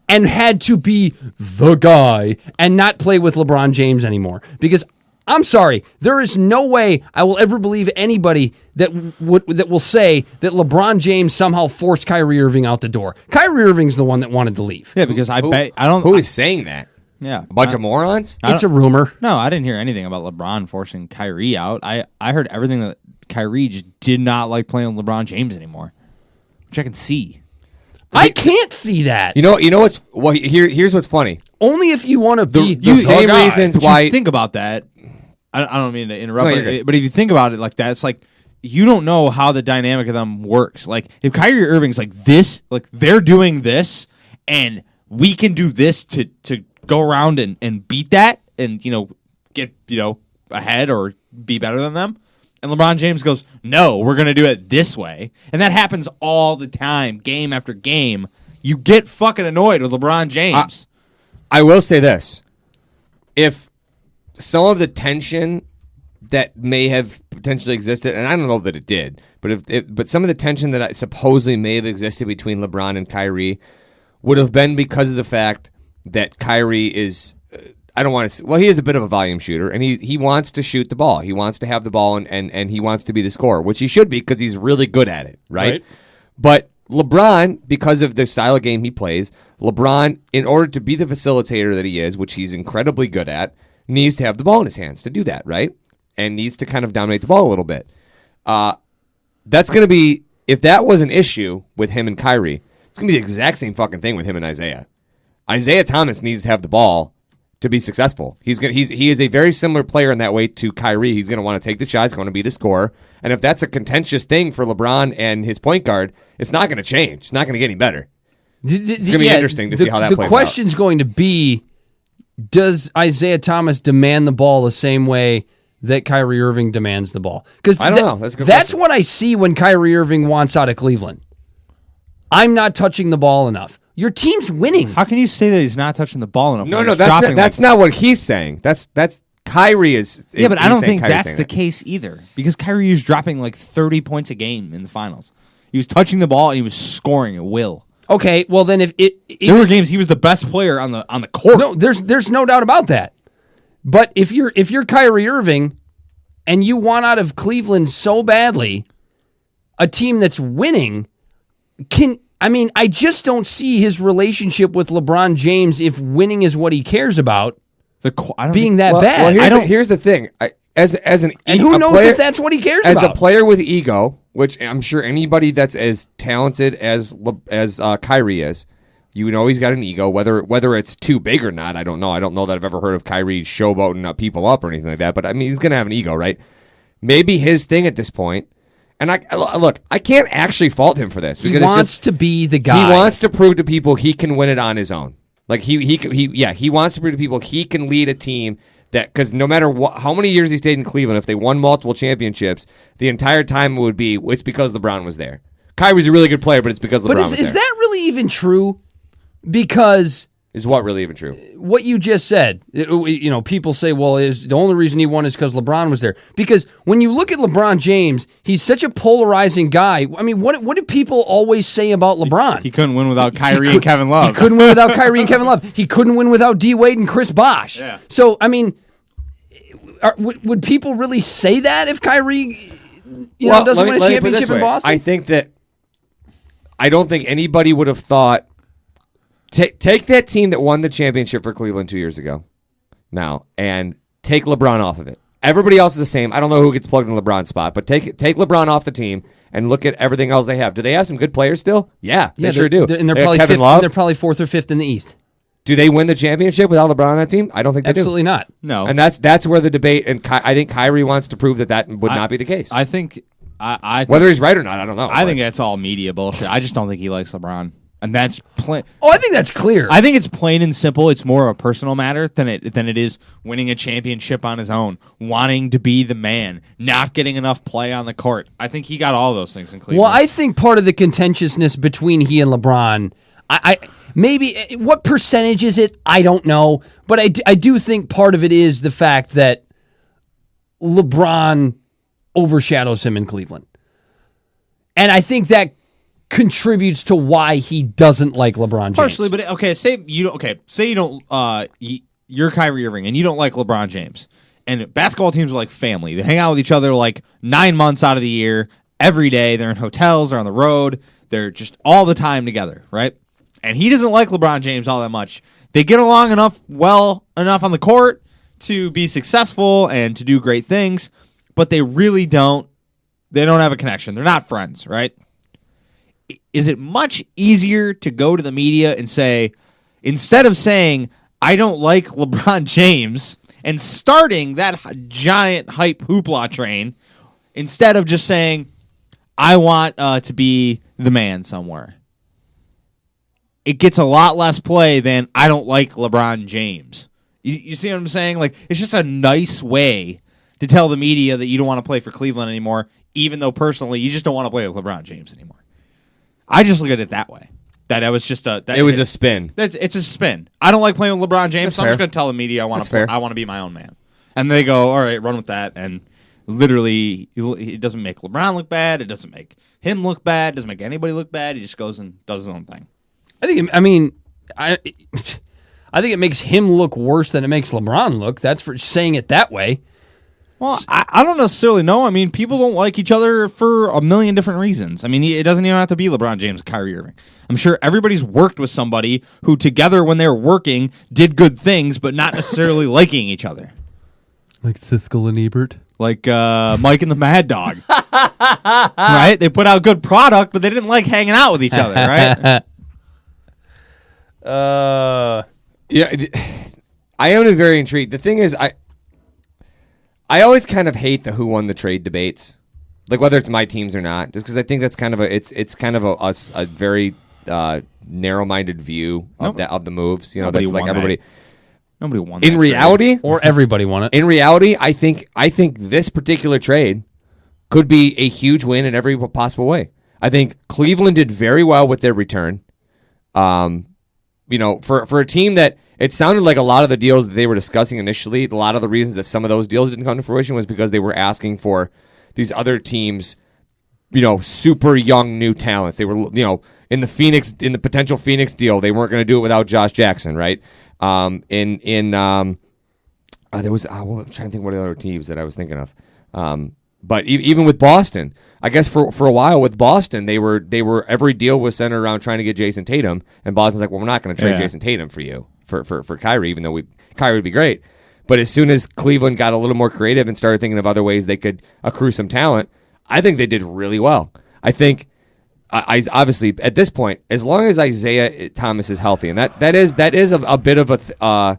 and had to be the guy and not play with LeBron James anymore. Because I'm sorry, there is no way I will ever believe anybody that will say that LeBron James somehow forced Kyrie Irving out the door. Kyrie Irving's the one that wanted to leave. Yeah, because Who is saying that? Yeah, a bunch of morons. It's a rumor. No, I didn't hear anything about LeBron forcing Kyrie out. I heard everything that Kyrie just did not like playing with LeBron James anymore, which I can see. I can't see that. You know what's here's what's funny. Only if you want to be the same reasons But why you think about that. I don't mean to interrupt, No, you're good. but if you think about it like that, it's like you don't know how the dynamic of them works. Like, if Kyrie Irving's like this, like they're doing this, and we can do this to go around and beat that and, get, ahead or be better than them. And LeBron James goes, no, we're going to do it this way. And that happens all the time, game after game. You get fucking annoyed with LeBron James. I will say this. If some of the tension that may have potentially existed, and I don't know that it did, but some of the tension that supposedly may have existed between LeBron and Kyrie would have been because of the fact that Kyrie is, he is a bit of a volume shooter, and he wants to shoot the ball. He wants to have the ball, and he wants to be the scorer, which he should be because he's really good at it, right? But LeBron, because of the style of game he plays, LeBron, in order to be the facilitator that he is, which he's incredibly good at, needs to have the ball in his hands to do that, right? And needs to kind of dominate the ball a little bit. That's going to be, if that was an issue with him and Kyrie, it's going to be the exact same fucking thing with him and Isaiah. Isaiah Thomas needs to have the ball to be successful. He is a very similar player in that way to Kyrie. He's going to want to take the shots, going to be the scorer. And if that's a contentious thing for LeBron and his point guard, it's not going to change. It's not going to get any better. It's going to be interesting to see how that plays out. The question's going to be, does Isaiah Thomas demand the ball the same way that Kyrie Irving demands the ball? Because I don't know. That's a good that's question. what I see when Kyrie Irving wants out of Cleveland. I'm not touching the ball enough. Your team's winning. How can you say that he's not touching the ball enough? No, that's not what he's saying. That's Kyrie is. Yeah, but I don't think Kyrie's that's the case either. Because Kyrie was dropping like 30 points a game in the finals. He was touching the ball and he was scoring at will. Okay, well then there were games he was the best player on the court. No, there's no doubt about that. But if you're Kyrie Irving and you want out of Cleveland so badly, a team that's winning I just don't see his relationship with LeBron James, if winning is what he cares about, being that bad. Well, here's the thing. Who knows if that's what he cares about? As a player with ego, which I'm sure anybody that's as talented as Kyrie is, you know he's got an ego. Whether it's too big or not, I don't know. I don't know that I've ever heard of Kyrie showboating people up or anything like that. But I mean, he's gonna have an ego, right? Maybe his thing at this point. And I can't actually fault him for this because he wants to be the guy. He wants to prove to people he can win it on his own. Like he wants to prove to people he can lead a team that, because no matter how many years he stayed in Cleveland, if they won multiple championships, the entire time it's because LeBron was there. Kyrie's a really good player, but it's because LeBron was there. Is that really even true? Because is what really even true? What you just said. People say, well, the only reason he won is because LeBron was there. Because when you look at LeBron James, he's such a polarizing guy. I mean, what do people always say about LeBron? He couldn't win without Kyrie and Kevin Love. He couldn't win without Kyrie and Kevin Love. He couldn't win without D. Wade and Chris Bosh. Yeah. So, I mean, would people really say that if Kyrie doesn't win a championship in Boston? I don't think anybody would have thought. Take that team that won the championship for Cleveland 2 years ago now and take LeBron off of it. Everybody else is the same. I don't know who gets plugged in LeBron's spot, but take LeBron off the team and look at everything else they have. Do they have some good players still? Yeah, they sure do. And they're probably Kevin Love. They're probably fourth or fifth in the East. Do they win the championship without LeBron on that team? I don't think they do. Absolutely not. No. And that's where the debate, and I think Kyrie wants to prove that would not be the case. I think whether he's right or not, I don't know. I think that's all media bullshit. I just don't think he likes LeBron. And that's plain. Oh, I think that's clear. I think it's plain and simple. It's more of a personal matter than it is winning a championship on his own, wanting to be the man, not getting enough play on the court. I think he got all those things in Cleveland. Well, I think part of the contentiousness between he and LeBron, maybe what percentage is it? I don't know, but I do think part of it is the fact that LeBron overshadows him in Cleveland, and I think that contributes to why he doesn't like LeBron James. Partially, but say you don't you're Kyrie Irving and you don't like LeBron James. And basketball teams are like family. They hang out with each other like 9 months out of the year, every day. They're in hotels, they're on the road, they're just all the time together, right? And he doesn't like LeBron James all that much. They get along enough on the court to be successful and to do great things, but they really don't have a connection. They're not friends, right? Is it much easier to go to the media and say, instead of saying, I don't like LeBron James, and starting that giant hype hoopla train, instead of just saying, I want to be the man somewhere. It gets a lot less play than I don't like LeBron James. You see what I'm saying? Like, it's just a nice way to tell the media that you don't want to play for Cleveland anymore, even though personally you just don't want to play with LeBron James anymore. I just look at it that way. That it was just it was a spin. It's a spin. I don't like playing with LeBron James, so I'm just going to tell the media I want to be my own man. And they go, all right, run with that. And literally, it doesn't make LeBron look bad. It doesn't make him look bad. It doesn't make anybody look bad. He just goes and does his own thing. I think it makes him look worse than it makes LeBron look. That's for saying it that way. Well, I don't necessarily know. I mean, people don't like each other for a million different reasons. I mean, it doesn't even have to be LeBron James and Kyrie Irving. I'm sure everybody's worked with somebody who together when they were working did good things, but not necessarily liking each other. Like Siskel and Ebert? Like Mike and the Mad Dog. Right? They put out good product, but they didn't like hanging out with each other, right? Yeah, I am very intrigued. The thing is, I always kind of hate the who won the trade debates, like whether it's my teams or not, just because I think that's kind of it's kind of a very narrow-minded view of the moves. You know, that's like everybody. Nobody won. In reality, or everybody won it. In reality, I think this particular trade could be a huge win in every possible way. I think Cleveland did very well with their return. You know, for a team that it sounded like a lot of the deals that they were discussing initially, a lot of the reasons that some of those deals didn't come to fruition was because they were asking for these other teams, you know, super young new talents. They were, you know, in the potential Phoenix deal, they weren't going to do it without Josh Jackson, right? There was I'm trying to think what other teams that I was thinking of. But even with Boston, I guess for a while with Boston, they were every deal was centered around trying to get Jason Tatum, and Boston's like, well, we're not going to trade Jason Tatum for you for Kyrie, even though Kyrie would be great. But as soon as Cleveland got a little more creative and started thinking of other ways they could accrue some talent, I think they did really well. I think I obviously at this point, as long as Isaiah Thomas is healthy, and that is a bit of a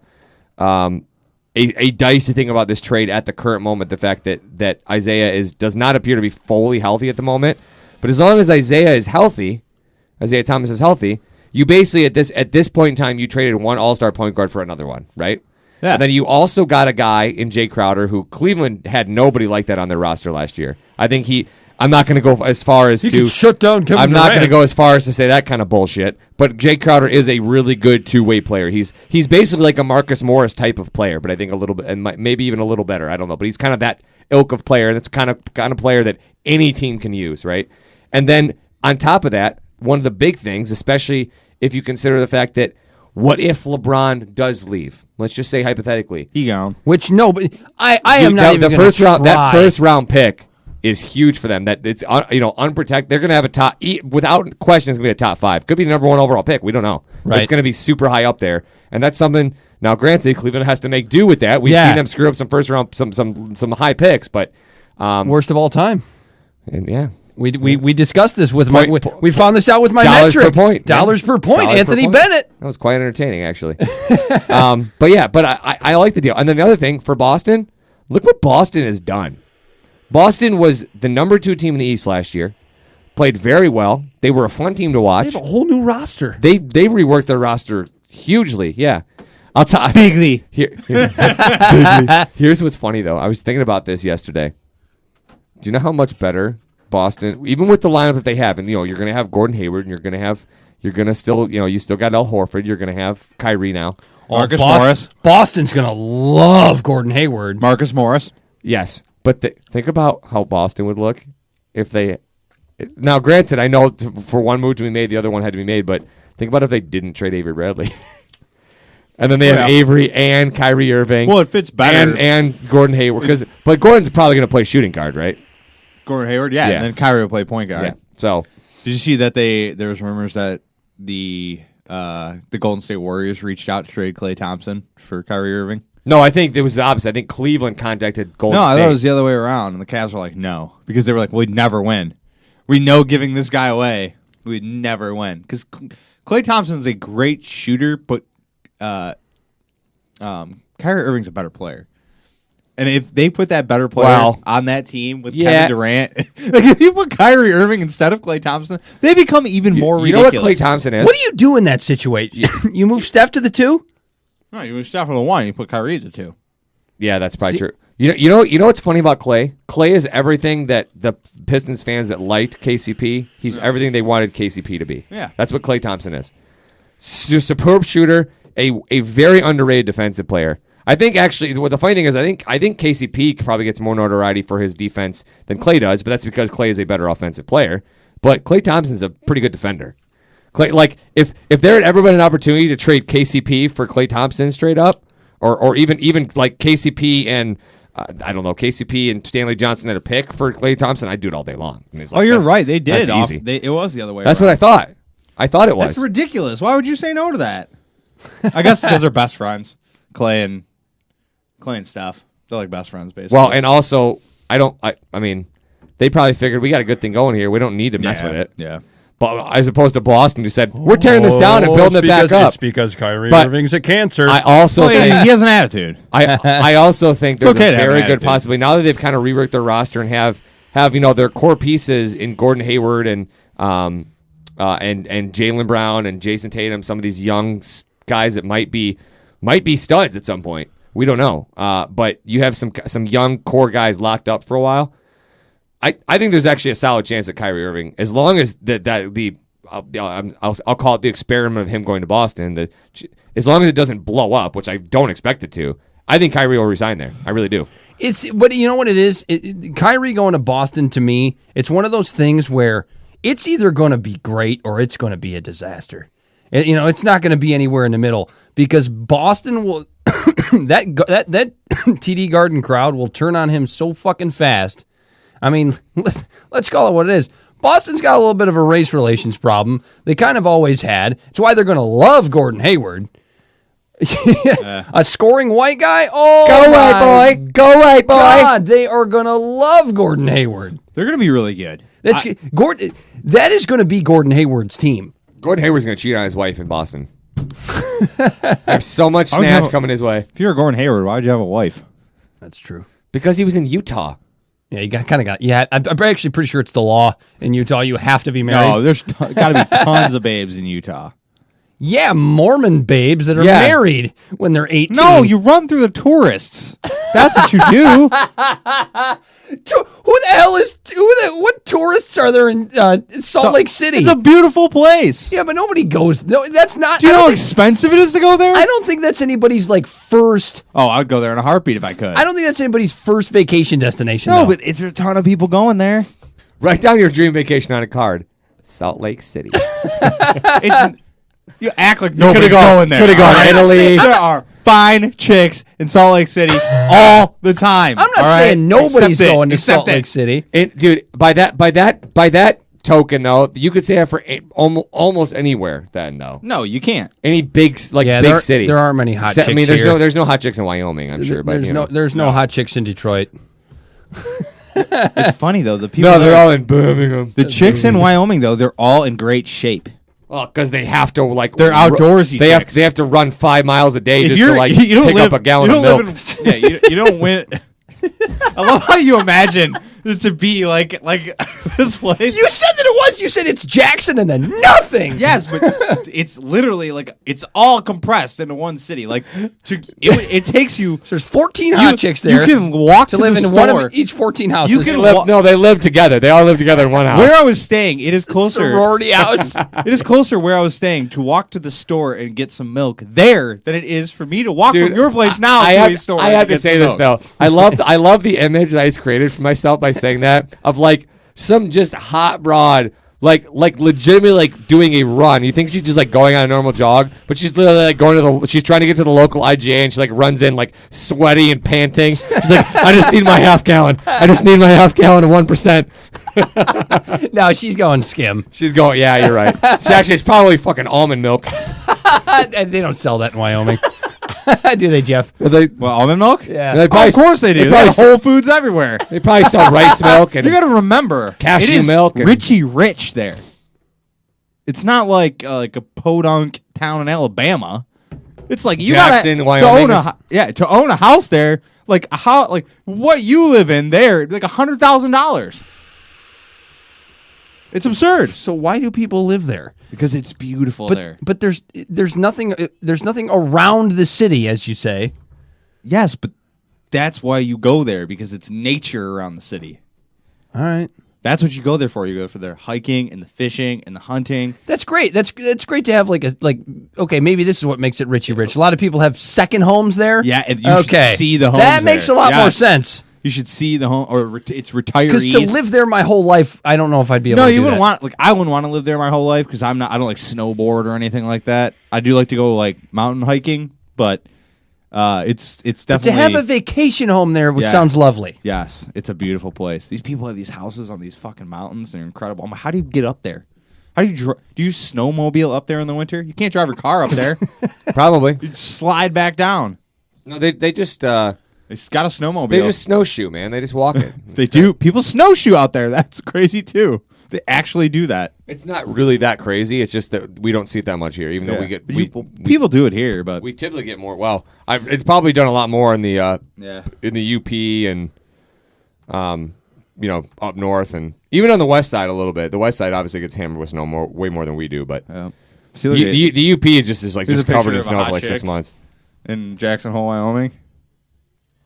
dicey thing about this trade at the current moment, the fact that Isaiah does not appear to be fully healthy at the moment. But as long as Isaiah Thomas is healthy, you basically at this point in time you traded one all-star point guard for another one, right? Yeah. And then you also got a guy in Jay Crowder who Cleveland had nobody like that on their roster last year. I think I'm not going to go as far as to shut down Kevin I'm not Durant. going to go as far as to say that kind of bullshit. But Jay Crowder is a really good two-way player. He's basically like a Marcus Morris type of player, but I think a little bit, and maybe even a little better. I don't know, but he's kind of that ilk of player. That's kind of player that any team can use, right? And then on top of that, one of the big things, especially if you consider the fact that what if LeBron does leave? Let's just say hypothetically, he gone. Which no, but I am not even the first round. That first round pick is huge for them. That it's unprotected. They're going to have a top, without question, it's going to be a top 5. Could be the number 1 overall pick. We don't know. Right. It's going to be super high up there, and that's something. Now, granted, Cleveland has to make do with that. We've seen them screw up some first round, some high picks, but worst of all time. And yeah. We discussed this with we found this out with my dollars metric. Per point. Dollars per point. Dollars Anthony per point. Bennett. That was quite entertaining, actually. But I like the deal. And then the other thing for Boston, look what Boston has done. Boston was the number 2 team in the East last year. Played very well. They were a fun team to watch. They have a whole new roster. They reworked their roster hugely. Yeah. Bigly. Here's what's funny though. I was thinking about this yesterday. Do you know how much better Boston, even with the lineup that they have, and you're going to have Gordon Hayward, and you're going to still, you still got Al Horford, you're going to have Kyrie now. Marcus Morris. Boston's going to love Gordon Hayward. Marcus Morris. Yes, but think about how Boston would look if they. Now, granted, I know for one move to be made, the other one had to be made, but think about if they didn't trade Avery Bradley. And then they have Avery and Kyrie Irving. Well, it fits better. And Gordon Hayward. But Gordon's probably going to play shooting guard, right? Gordon Hayward, yeah. And then Kyrie will play point guard. Yeah. So, did you see that there was rumors that the Golden State Warriors reached out to trade Klay Thompson for Kyrie Irving? No, I think it was the opposite. I think Cleveland contacted Golden State. No, I thought it was the other way around, and the Cavs were like, no. Because they were like, we'd never win. We know giving this guy away, we'd never win. Because Klay Thompson's a great shooter, but Kyrie Irving's a better player. And if they put that better player Wow. on that team with Kevin Durant, like if you put Kyrie Irving instead of Klay Thompson, they become even more ridiculous. You know what Klay Thompson is? What do you do in that situation? You move Steph to the 2? No, you move Steph from the 1. You put Kyrie at the 2. Yeah, that's probably true. You know what's funny about Klay? Klay is everything that the Pistons fans that liked KCP. He's everything they wanted KCP to be. Yeah. That's what Klay Thompson is. Superb shooter, a very underrated defensive player. I think actually, the funny thing is, I think KCP probably gets more notoriety for his defense than Klay does, but that's because Klay is a better offensive player. But Klay Thompson's a pretty good defender. Klay, like if there had ever been an opportunity to trade KCP for Klay Thompson straight up, or even like KCP and I don't know, KCP and Stanley Johnson had a pick for Klay Thompson, I'd do it all day long. I mean, Oh, you're right. They did. That's easy. It was the other way That's around. what I thought. I thought it was. That's ridiculous. Why would you say no to that? I guess because they're best friends. Klay and Steph. They're like best friends, basically. Well, and also, I mean, they probably figured we got a good thing going here. We don't need to mess with it. Yeah. But as opposed to Boston, who said, we're tearing this down and building it back up. It's because Kyrie But Irving's a cancer. I also think he has an attitude. I also think there's okay a to have an very good attitude. possibility, now that they've kind of reworked their roster and have their core pieces in Gordon Hayward and Jaylen Brown and Jason Tatum, some of these young guys that might be studs at some point. We don't know. But you have some young core guys locked up for a while. I think there's actually a solid chance that Kyrie Irving, as long as I'll call it the experiment of him going to Boston, as long as it doesn't blow up, which I don't expect it to, I think Kyrie will resign there. I really do. But you know what it is? Kyrie going to Boston, to me, it's one of those things where it's either going to be great or it's going to be a disaster. It's not going to be anywhere in the middle, because Boston will that TD Garden crowd will turn on him so fucking fast. I mean, let's call it what it is. Boston's got a little bit of a race relations problem. They kind of always had. It's why they're going to love Gordon Hayward. A scoring white guy? Oh, go white boy. Go white boy. God, they are going to love Gordon Hayward. They're going to be really good. That is going to be Gordon Hayward's team. Gordon Hayward's going to cheat on his wife in Boston. There's so much snatch coming his way. If you're Gordon Hayward, why would you have a wife? That's true. Because he was in Utah. Yeah, you kind of got. Yeah, I'm actually pretty sure it's the law in Utah. You have to be married. No, there's got to be tons of babes in Utah. Yeah, Mormon babes that are married when they're 18. No, you run through the tourists. That's what you do. Who the hell is... what tourists are there in Salt Lake City? It's a beautiful place. Yeah, but nobody goes... No, that's not... Do you know how expensive it is to go there? I don't think that's anybody's, first... Oh, I'd go there in a heartbeat if I could. I don't think that's anybody's first vacation destination, No, though. but it's a ton of people going there. Write down your dream vacation on a card. Salt Lake City. You act like nobody's going there. Could have gone Italy. There are fine chicks in Salt Lake City all the time. I'm not saying nobody's going to Salt Lake City. Dude, by that token, though, you could say that for almost anywhere. Then, though, no, you can't. Any big big city. There aren't many hot chicks. I mean, here. there's no hot chicks in Wyoming. I'm sure, but there's no hot chicks in Detroit. It's funny though. The people. No, they're all in Birmingham. The chicks in Wyoming though, they're all in great shape. Well, because they have to they're outdoorsy. They have to run 5 miles a day just to you don't pick live, up a gallon you of don't milk. live in, you don't win. I love how you imagine it to be like this place. You said that it was. You said it's Jackson and then nothing. Yes, but it's literally it's all compressed into one city. It takes you. So there's 14 hot chicks there. You can walk to live the in store. one of each 14 houses. You can live. No, they live together. They all live together in one house. Where I was staying, it is closer. Sorority house. It is closer where I was staying to walk to the store and get some milk there than it is for me to walk from your place now to a store. I have to say this though. I love the image that I just created for myself by saying that of some just hot broad. Like legitimately doing a run. You think she's just going on a normal jog, but she's literally she's trying to get to the local IGA and she runs in sweaty and panting. She's like, I just need my half gallon. I just need my half gallon of 1%. No, she's going skim. She's going, yeah, you're right. It's probably fucking almond milk. They don't sell that in Wyoming. Do they, Jeff? Almond milk? Yeah. Of course they do. They got Whole Foods everywhere. They probably sell rice milk. And you got to remember, cashew it is milk. Richie rich there. It's not like a podunk town in Alabama. It's like you Jackson, gotta Wyoming to own a house there. Like how? Like what you live in there? Like $100,000. It's absurd. So why do people live there? Because it's beautiful there. But there's nothing around the city, as you say. Yes, but that's why you go there, because it's nature around the city. All right. That's what you go there for. You go for their hiking and the fishing and the hunting. That's great. That's great to have okay, maybe this is what makes it Richie Rich. A lot of people have second homes there. Yeah, and you should see the homes That makes there. a lot more sense. You should see the home, or it's retirees. Because to live there my whole life, I don't know if I'd be able to do you wouldn't that. want, I wouldn't want to live there my whole life because I don't like snowboard or anything like that. I do like to go mountain hiking, but it's definitely. But to have a vacation home there, which sounds lovely. Yes, it's a beautiful place. These people have these houses on these fucking mountains. They're incredible. I'm like, how do you get up there? How do you do you snowmobile up there in the winter? You can't drive your car up there. Probably. You slide back down. No, they just they got a snowmobile. They just snowshoe, man. They just walk it. They do. People snowshoe out there. That's crazy too. They actually do that. It's not really that crazy. It's just that we don't see it that much here, even though we get people do it here, but we typically get more. Well, it's probably done a lot more in the UP and up north and even on the west side a little bit. The west side obviously gets hammered with snow way more than we do, but the UP is just covered in snow for like 6 months. In Jackson Hole, Wyoming.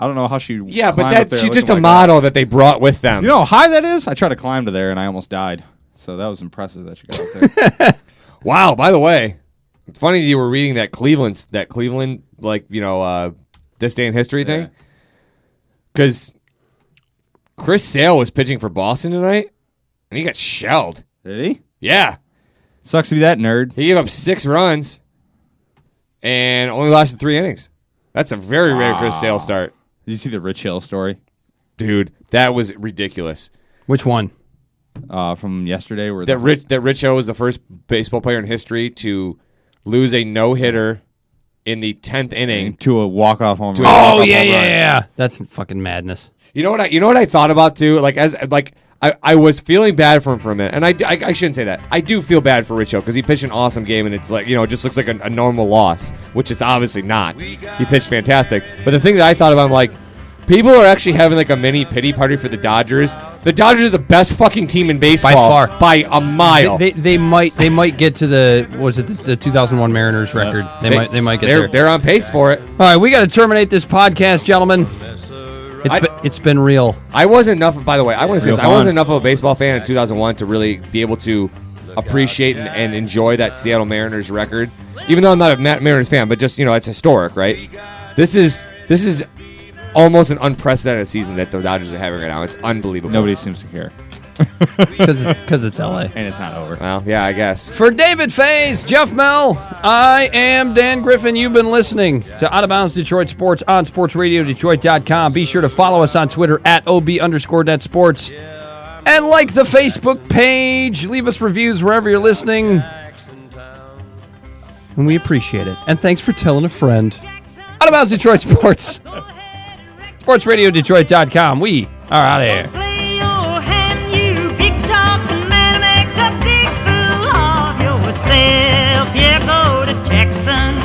I don't know how she. Yeah, but she's just a model that they brought with them. You know how high that is? I tried to climb to there and I almost died. So that was impressive that she got up there. Wow. By the way, it's funny you were reading that Cleveland, this day in history thing, because Chris Sale was pitching for Boston tonight, and he got shelled. Did he? Yeah. Sucks to be that nerd. He gave up 6 runs, and only lasted 3 innings. That's a very rare Chris Sale start. Did you see the Rich Hill story? Dude, that was ridiculous. Which one? From yesterday, where that Rich Hill was the first baseball player in history to lose a no-hitter in the 10th inning to a walk-off home run. Oh yeah. That's fucking madness. You know what I thought about too? I was feeling bad for him for a minute, and I shouldn't say that. I do feel bad for Rich Hill because he pitched an awesome game, and it's it just looks like a normal loss, which it's obviously not. He pitched fantastic. But the thing that I thought about, I'm like, people are actually having a mini pity party for the Dodgers. The Dodgers are the best fucking team in baseball by far, by a mile. They might get to the 2001 Mariners record. They might get there. They're on pace for it. All right, we got to terminate this podcast, gentlemen. It's been real. I wasn't enough. By the way, I want to say this. I wasn't enough of a baseball fan in 2001 to really be able to appreciate and enjoy that Seattle Mariners record. Even though I'm not a Mariners fan, but just it's historic, right? This is almost an unprecedented season that the Dodgers are having right now. It's unbelievable. Nobody seems to care. Because it's LA. And it's not over. Well, yeah, I guess. For David Faze, Geoff Mell, I am Dan Griffin. You've been listening to Out of Bounds Detroit Sports on SportsRadioDetroit.com. Be sure to follow us on Twitter at @OB_NetSports. And like the Facebook page. Leave us reviews wherever you're listening. And we appreciate it. And thanks for telling a friend. Out of Bounds Detroit Sports. SportsRadioDetroit.com. We are out of here. Yeah, go to Jackson.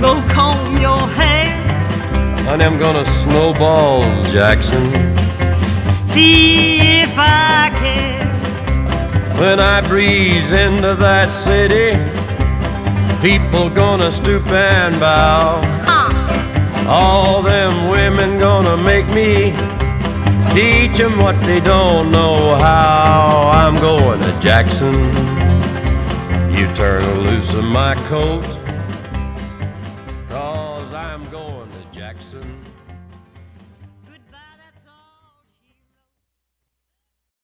Go comb your hair. Honey, I'm gonna snowball Jackson. See if I can. When I breeze into that city, people gonna stoop and bow. All them women gonna make me teach them what they don't know how. I'm going to Jackson. You turn loose of my coat.